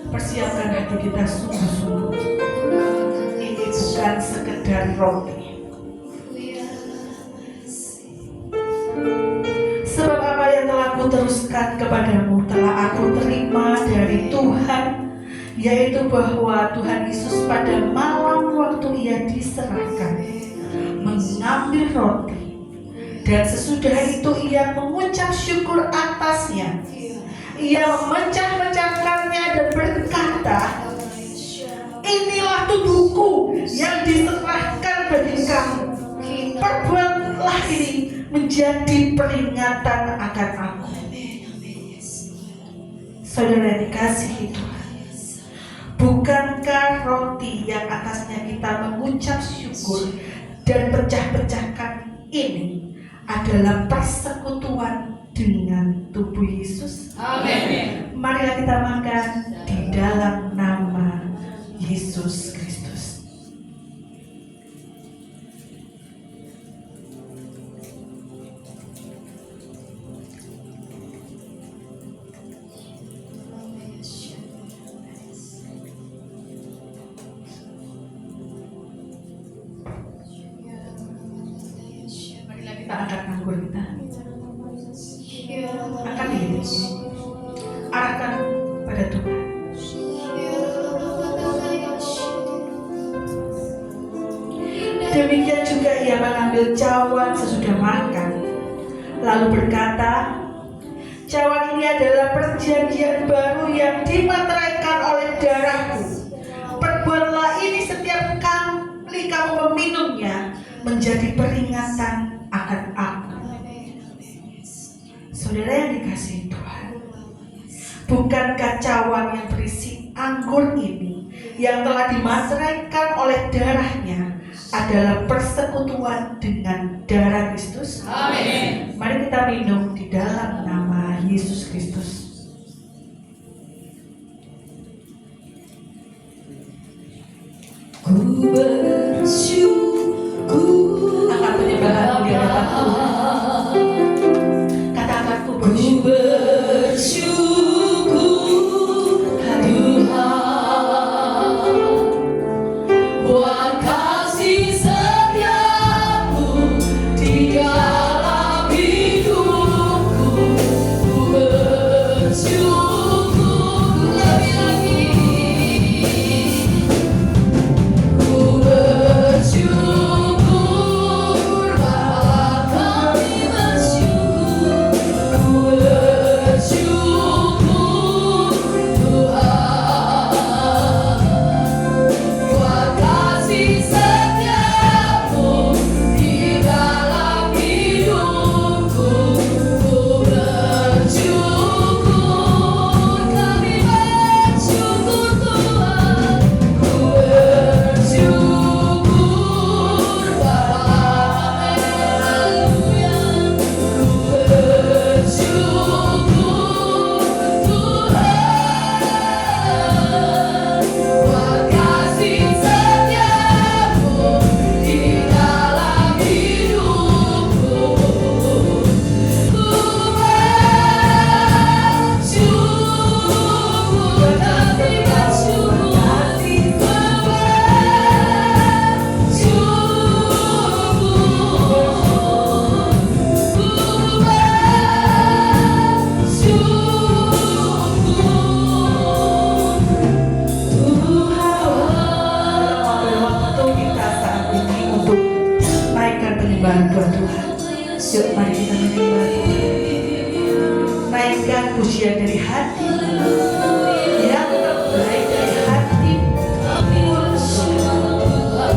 persiapkan hati kita sungguh-sungguh. Ini bukan sekedar roti. Sebab apa yang telah aku teruskan kepadamu telah aku terima dari Tuhan, yaitu bahwa Tuhan Yesus pada malam waktu ia diserahkan mengambil roti, dan sesudah itu ia mengucap syukur atasnya. Ia memecah-mecahkannya dan berkata, "Inilah tubuhku yang diserahkan bagi kamu. Perbuatlah ini menjadi peringatan akan aku." Saudara dikasihi Tuhan, bukankah roti yang atasnya kita mengucap syukur dan pecah-pecahkan ini adalah persekutuan dengan tubuh Yesus? Amin. Marilah kita makan di dalam nama Yesus Kristus. Marilah kita angkat anggur kita. Angkat ini. Arahkan pada Tuhan. Demikian juga ia mengambil cawan sesudah makan, lalu berkata, "Cawan ini adalah perjanjian baru yang dimateraikan oleh darahku. Perbuatlah ini setiap kali kamu meminumnya menjadi peringatan akan aku." Saudara yang dikasihi Tuhan, bukankah cawan yang berisi anggur ini yang telah dimateraikan oleh darahnya adalah persekutuan dengan darah Kristus? Amin. Mari kita minum di dalam nama Yesus Kristus. Ku bersyukur Angkat penyembahan di hadapan Tuhan. Katakan ku bersyukur. Buat kasih setiamu di dalam hidupku, ku bersyukur lagi-lagi. Ku bersyukur Bapa, kami bersyukur. Ku bersyukur Tuhan, buat kasih setiamu di dalam hidupku. Ku bersyukur, kami bersyukur Tuhan. Ku bersyukur Bapa, haleluya. Ku bersyukur Tuhan, buat kasih setiamu di dalam hidupku. Ku bersyukur, kami bersyukur. Pada waktu kita saat ini untuk naikkan penyembahan kepada Tuhan. Yuk mari kita menyembah Tuhan. Naikkan pujian dari hati yang terbaik dari hati. Kami bersyukur Tuhan.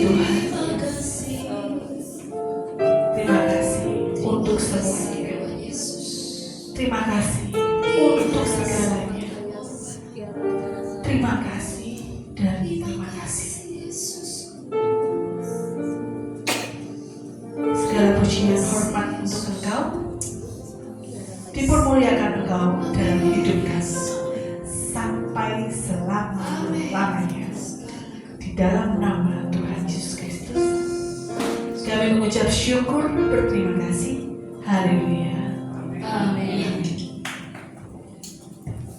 Tuhan. Terima kasih untuk semuanya. Terima kasih untuk segalanya. Terima kasih dan terima kasih. Segala pujian hormat untuk Engkau. Dipermuliakan Engkau dalam hidup kami sampai selama-lamanya. Di dalam nama Tuhan Yesus Kristus kami mengucap syukur, berterima kasih. Haleluya. Amin.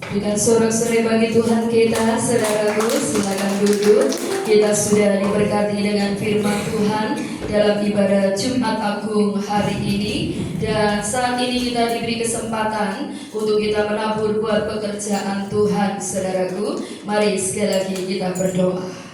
Dengan sorak-sorai bagi Tuhan kita, saudaraku, silakan duduk. Kita sudah diberkati dengan firman Tuhan dalam ibadah Jumat Agung hari ini. Dan saat ini kita diberi kesempatan untuk kita menabur buat pekerjaan Tuhan, saudaraku. Mari sekali lagi kita berdoa.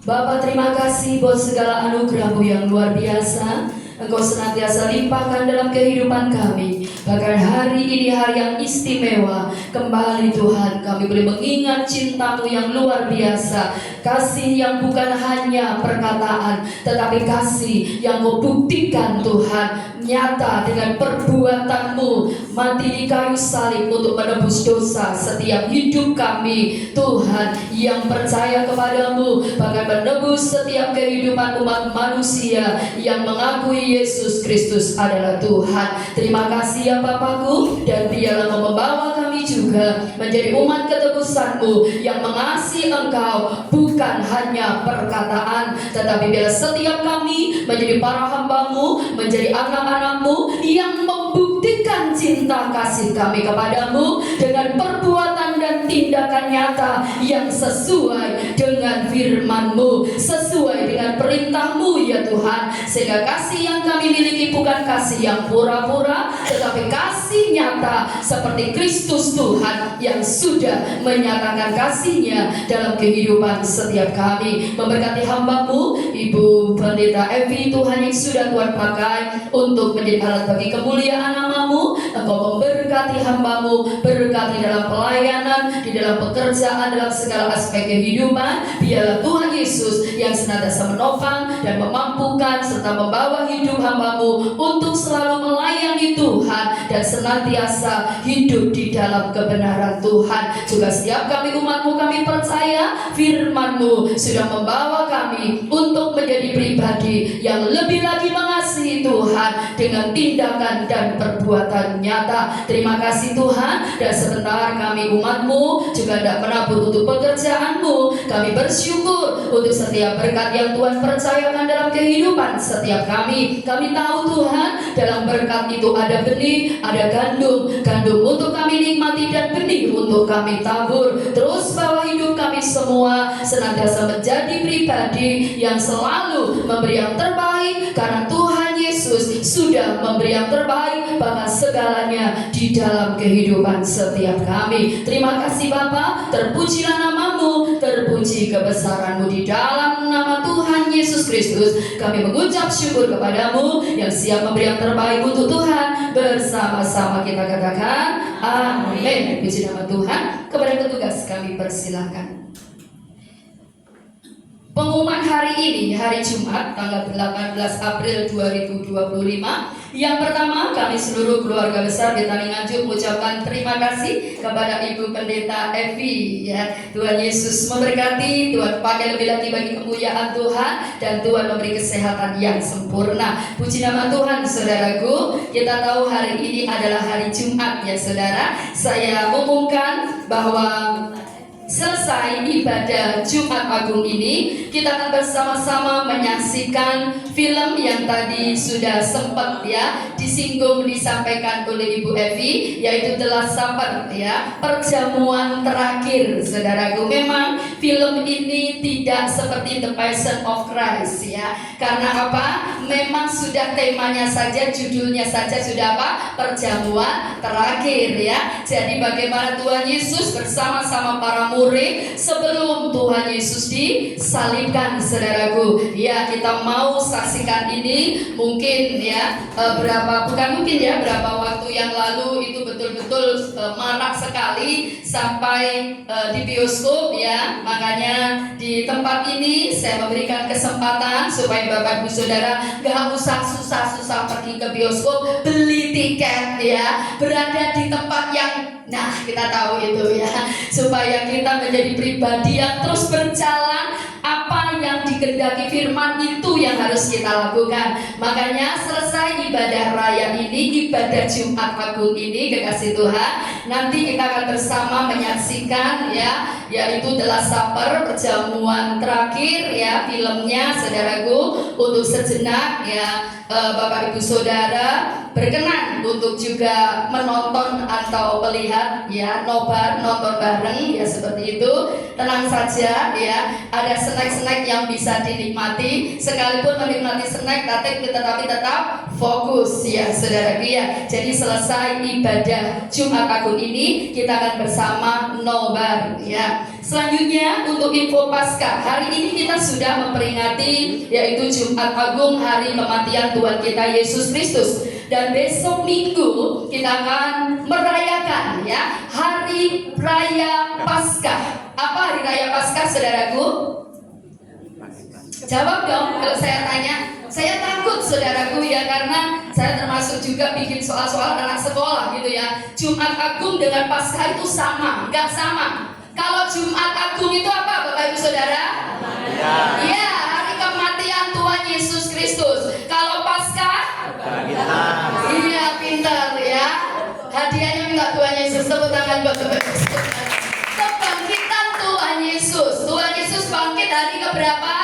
Bapa, terima kasih buat segala anugerah-Mu yang luar biasa. Engkau senantiasa limpahkan dalam kehidupan kami. Bahkan hari ini hari yang istimewa. Kembali Tuhan, kami boleh mengingat cinta-Mu yang luar biasa. Kasih yang bukan hanya perkataan, tetapi kasih yang Kau buktikan Tuhan nyata dengan perbuatan-Mu, mati di kayu salib untuk menebus dosa setiap hidup kami. Tuhan yang percaya kepada-Mu, bahkan menebus setiap kehidupan umat manusia yang mengakui Yesus Kristus adalah Tuhan. Terima kasih ya Bapakku, dan biarlah membawa kami juga menjadi umat ketebusan-Mu yang mengasihi Engkau, bukan hanya perkataan, tetapi biarlah setiap kami menjadi para hamba-Mu, menjadi anak-anak-Mu yang membuktikan cinta kasih kami kepada-Mu dengan perbuatan dan tindakan nyata yang sesuai dengan firman-Mu, sesuai dengan perintah-Mu ya Tuhan. Sehingga kasih yang kami miliki bukan kasih yang pura-pura, tetapi kasih nyata seperti Kristus Tuhan yang sudah menyatakan kasih-Nya dalam kehidupan setiap kami. Memberkati hamba-Mu Ibu Pendeta Evi Tuhan, yang sudah Tuhan pakai untuk menjadi alat bagi kemuliaan nama-Mu. Engkau memberkati hamba-Mu, berkati dalam pelayanan, di dalam pekerjaan, dalam segala aspek kehidupan. Biarlah Tuhan Yesus yang senantiasa menopang dan memampukan serta membawa hidup hamba-Mu untuk selalu melayani Tuhan dan senantiasa hidup di dalam kebenaran Tuhan. Juga setiap kami umat-Mu, kami percaya firman-Mu sudah membawa kami untuk menjadi pribadi yang lebih lagi mengasihi Tuhan dengan tindakan dan perbuatan nyata. Terima kasih Tuhan. Dan sebentar kami umat-Mu juga hendak menabur untuk pekerjaan-Mu. Kami bersyukur untuk setiap berkat yang Tuhan percayakan dalam kehidupan setiap kami. Kami tahu Tuhan, dalam berkat itu ada benih, ada gandum. Gandum untuk kami nikmati dan benih untuk kami tabur. Terus bawa hidup kami semua senantiasa menjadi pribadi yang selalu memberi yang terbaik, karena Tuhan Yesus sudah memberi yang terbaik, bahkan segalanya di dalam kehidupan setiap kami. Terima kasih Bapa, terpujilah nama-Mu, terpuji kebesaran-Mu. Di dalam nama Tuhan Yesus Kristus kami mengucap syukur kepada-Mu yang siap memberi yang terbaik untuk Tuhan. Bersama-sama kita katakan amin. Puji nama Tuhan. Kepada petugas kami persilakan. Pengumuman hari ini, hari Jumat tanggal 18 April 2025. Yang pertama, kami seluruh keluarga besar Betani Nganjuk mengucapkan terima kasih kepada Ibu Pendeta Evi ya. Tuhan Yesus memberkati, Tuhan pakai lebih lagi bagi kemuliaan Tuhan, dan Tuhan memberi kesehatan yang sempurna. Puji nama Tuhan saudaraku. Kita tahu hari ini adalah hari Jumat ya saudara. Saya umumkan bahwa selesai ibadah Jumat Agung ini, kita akan bersama-sama menyaksikan film yang tadi sudah sempat ya disinggung, disampaikan oleh Ibu Evi, yaitu The Last Supper ya, perjamuan terakhir saudaraku. Memang film ini tidak seperti The Passion of Christ ya. Karena apa? Memang sudah temanya saja, judulnya saja sudah apa? Perjamuan terakhir ya. Jadi bagaimana Tuhan Yesus bersama-sama para murid sebelum Tuhan Yesus disalibkan saudaraku. Ya, kita mau saksikan ini mungkin ya berapa waktu yang lalu itu betul-betul marak sekali sampai di bioskop ya. Makanya di tempat ini saya memberikan kesempatan supaya Bapak Ibu Saudara gak usah susah-susah pergi ke bioskop beli tiket ya, berada di tempat yang kita tahu itu ya, supaya kita menjadi pribadi yang terus berjalan. Apa yang dikehendaki firman itu yang harus kita lakukan. Makanya selesai ibadah raya ini, ibadah Jumat Agung ini, kekasih Tuhan, nanti kita akan bersama menyaksikan ya, yaitu The Last Supper, perjamuan terakhir ya, filmnya saudaraku. Untuk sejenak ya, Bapak Ibu Saudara berkenan untuk juga menonton atau melihat ya, nobar, nonton bareng ya, seperti itu. Tenang saja ya, ada snack-snack yang bisa dinikmati. Sekalipun menikmati snack tetapi tetap fokus ya saudaraku ya. Jadi selesai ibadah Jumat Agung ini kita akan bersama nobar ya. Selanjutnya untuk info Paskah, hari ini kita sudah memperingati yaitu Jumat Agung, hari kematian Tuhan kita Yesus Kristus. Dan besok Minggu kita akan merayakan ya Hari Raya Paskah. Apa Hari Raya Paskah saudaraku? Jawab dong kalau saya tanya. Saya takut saudaraku ya, karena saya termasuk juga bikin soal-soal anak sekolah gitu ya. Jumat Agung dengan Paskah itu sama? Enggak sama. Kalau Jumat Agung itu apa Bapak Ibu Saudara? Ya, hari kematian Tuhan Yesus Kristus. Kalau Paskah? Iya, pintar ya. Hadiahnya minta Tuhan Yesus. Tepuk tangan buat Bapak Ibu Saudara. Kebangkitan Tuhan Yesus. Tuhan Yesus bangkit hari keberapa?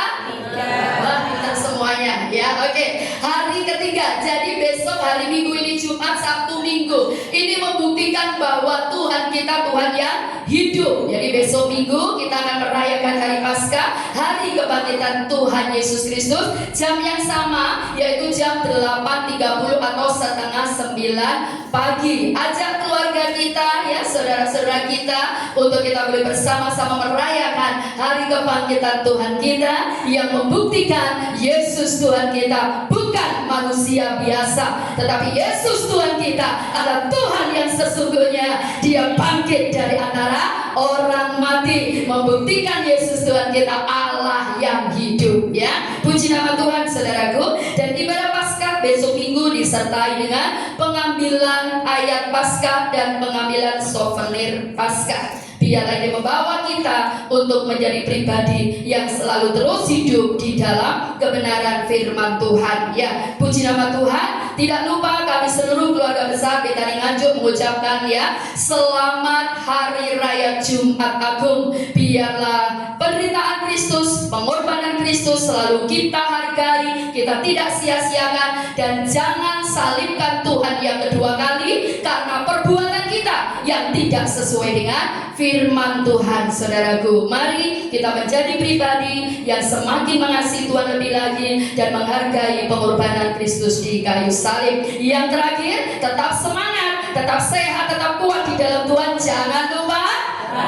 Wah, pintar semuanya ya. Oke, hari ketiga. Jadi besok hari Minggu ini, Jumat, Sabtu, Minggu, ini membuktikan bahwa Tuhan kita Tuhan yang hidup. Jadi besok Minggu kita akan merayakan hari Paskah, hari kebangkitan Tuhan Yesus Kristus. Jam yang sama, yaitu jam 8.30 atau setengah 9 pagi. Ajak keluarga kita ya, saudara-saudara kita, untuk kita boleh bersama-sama merayakan hari kebangkitan Tuhan kita, yang membuktikan Yesus Tuhan kita bukan manusia biasa, tetapi Yesus Tuhan kita adalah Tuhan yang sesungguhnya. Dia bangkit dari antara orang mati, membuktikan Yesus Tuhan kita Allah yang hidup ya. Puji nama Tuhan saudaraku. Dan ibadah Paskah besok Minggu disertai dengan pengambilan ayat Paskah dan pengambilan souvenir Paskah. Biarlah ini membawa kita untuk menjadi pribadi yang selalu terus hidup di dalam kebenaran firman Tuhan ya. Puji nama Tuhan. Tidak lupa kami seluruh keluarga besar Betani Nganjuk mengucapkan ya, selamat Hari Raya Jumat Agung. Biarlah penderitaan Kristus, pengorbanan Kristus selalu kita hargai, kita tidak sia-siakan, dan jangan salibkan Tuhan yang kedua kali karena perbuatan kita yang tidak sesuai dengan firman Tuhan. Saudaraku, mari kita menjadi pribadi yang semakin mengasihi Tuhan lebih lagi dan menghargai pengorbanan Kristus di kayu salib. Yang terakhir, tetap semangat, tetap sehat, tetap kuat di dalam Tuhan. Jangan lupa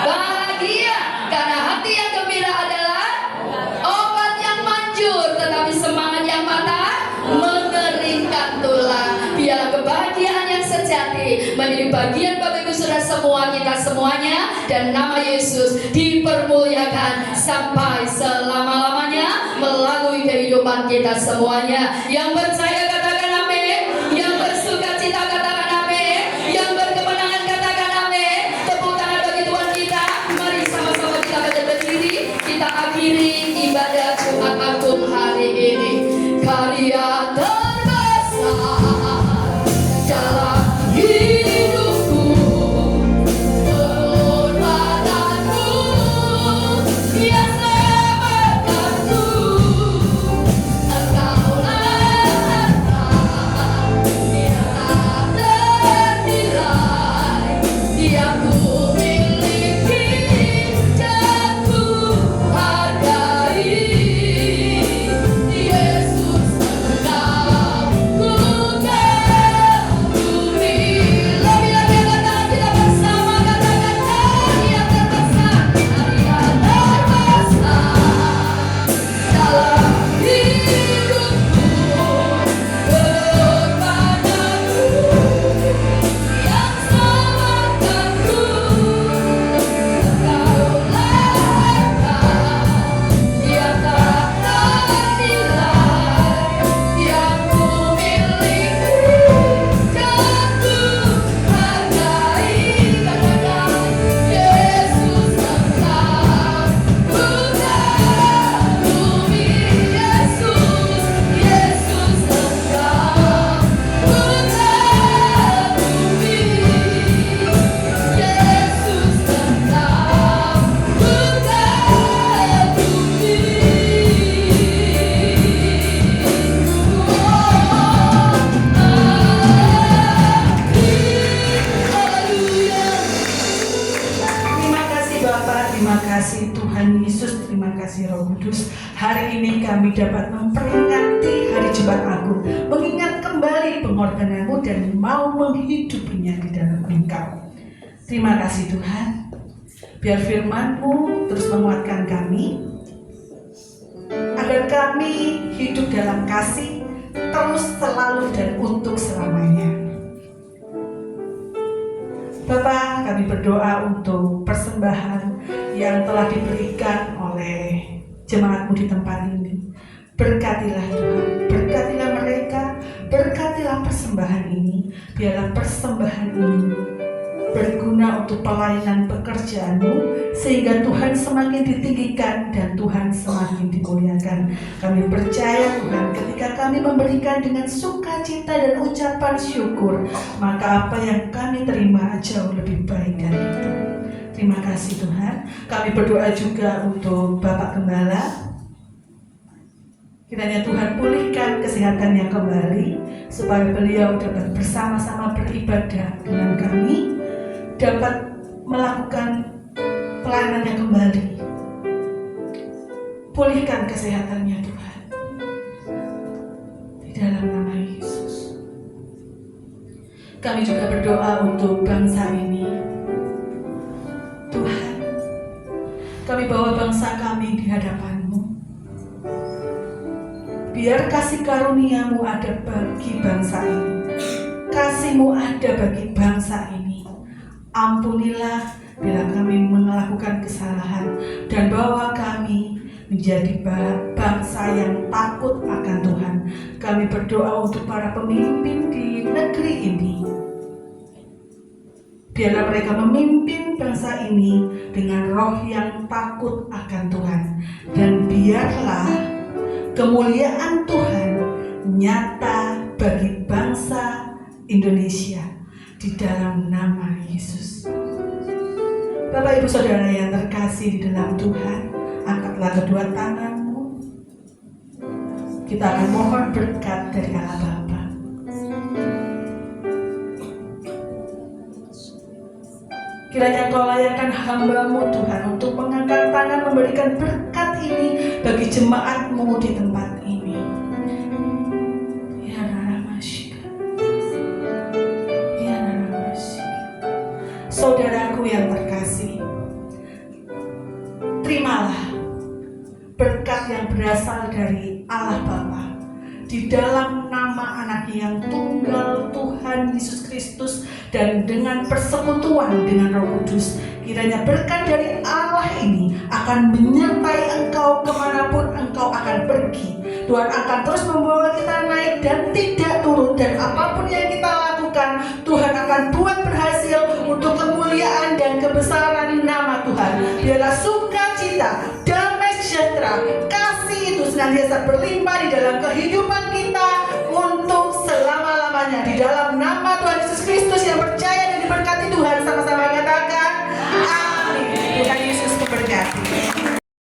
bahagia, karena hati yang gembira adalah obat yang manjur, tetapi semangat yang patah mengeringkan tulang. Biarlah kebahagiaan yang sejati menjadi bagian Bapak Ibu Saudara semua, kita semuanya, dan nama Yesus dipermuliakan sampai selama-lamanya melalui kehidupan kita semuanya. Yang percaya katakan amin, yang bersuka cita katakan amin, yang berkemenangan katakan amin. Tepuk tangan bagi Tuhan kita. Mari sama-sama kita berdiri, kita akhiri ibadah Jumat Agung hari ini. Karya terbesar dalam hidupku, pengorbananmu yang selamatkanku. Engkaulah yang tak ternilai, yang ku miliki dan ku hargai. kami dapat memperingati hari Jumat Agung, mengingat kembali pengorbanan-Mu dan mau menghidupinya di dalam Engkau. Terima kasih Tuhan, biar firman-Mu terus menguatkan kami, agar kami hidup dalam kasih terus, selalu, dan untuk selamanya. Bapa, kami berdoa untuk persembahan yang telah diberikan oleh jemaat-Mu di tempat ini. Berkatilah Tuhan, berkatilah mereka, berkatilah persembahan ini. Biarlah persembahan ini berguna untuk pelayanan pekerjaan-Mu, sehingga Tuhan semakin ditinggikan dan Tuhan semakin dimuliakan. Kami percaya Tuhan, ketika kami memberikan dengan sukacita dan ucapan syukur, maka apa yang kami terima jauh lebih baik dari itu. Terima kasih Tuhan. Kami berdoa juga untuk Bapak Gembala. Kiranya Tuhan pulihkan kesehatannya kembali, supaya beliau dapat bersama-sama beribadah dengan kami, dapat melakukan pelayanannya kembali. Pulihkan kesehatannya Tuhan, di dalam nama Yesus. Kami juga berdoa untuk bangsa ini. Tuhan, kami bawa bangsa kami di hadapan-Mu. Biar kasih karunia-Mu ada bagi bangsa ini, kasih-Mu ada bagi bangsa ini. Ampunilah bila kami melakukan kesalahan, dan bawa kami menjadi bangsa yang takut akan Tuhan. Kami berdoa untuk para pemimpin di negeri ini. Biarlah mereka memimpin bangsa ini dengan roh yang takut akan Tuhan. Dan biarlah kemuliaan Tuhan nyata bagi bangsa Indonesia di dalam nama Yesus. Bapak Ibu Saudara yang terkasih di dalam Tuhan, angkatlah kedua tangan-Mu. Kita akan mohon berkat dari Allah Bapa. Kiranya Engkau layakkan hamba-Mu Tuhan untuk mengangkat tangan memberikan berkat ini bagi jemaat-Mu di tempat ini. Ya Naramasya, ya Naramasya. Saudaraku yang terkasih, terimalah berkat yang berasal dari Allah Bapa di dalam nama Anak yang tunggal Tuhan Yesus Kristus, dan dengan persekutuan dengan Roh Kudus. Kiranya berkat dari Allah ini akan menyertai engkau kemanapun engkau akan pergi. Tuhan akan terus membawa kita naik dan tidak turun, dan apapun yang kita lakukan Tuhan akan buat berhasil untuk kemuliaan dan kebesaran nama Tuhan. Biarlah sukacita, damai sejahtera, kasih itu senantiasa berlimpah di dalam kehidupan kita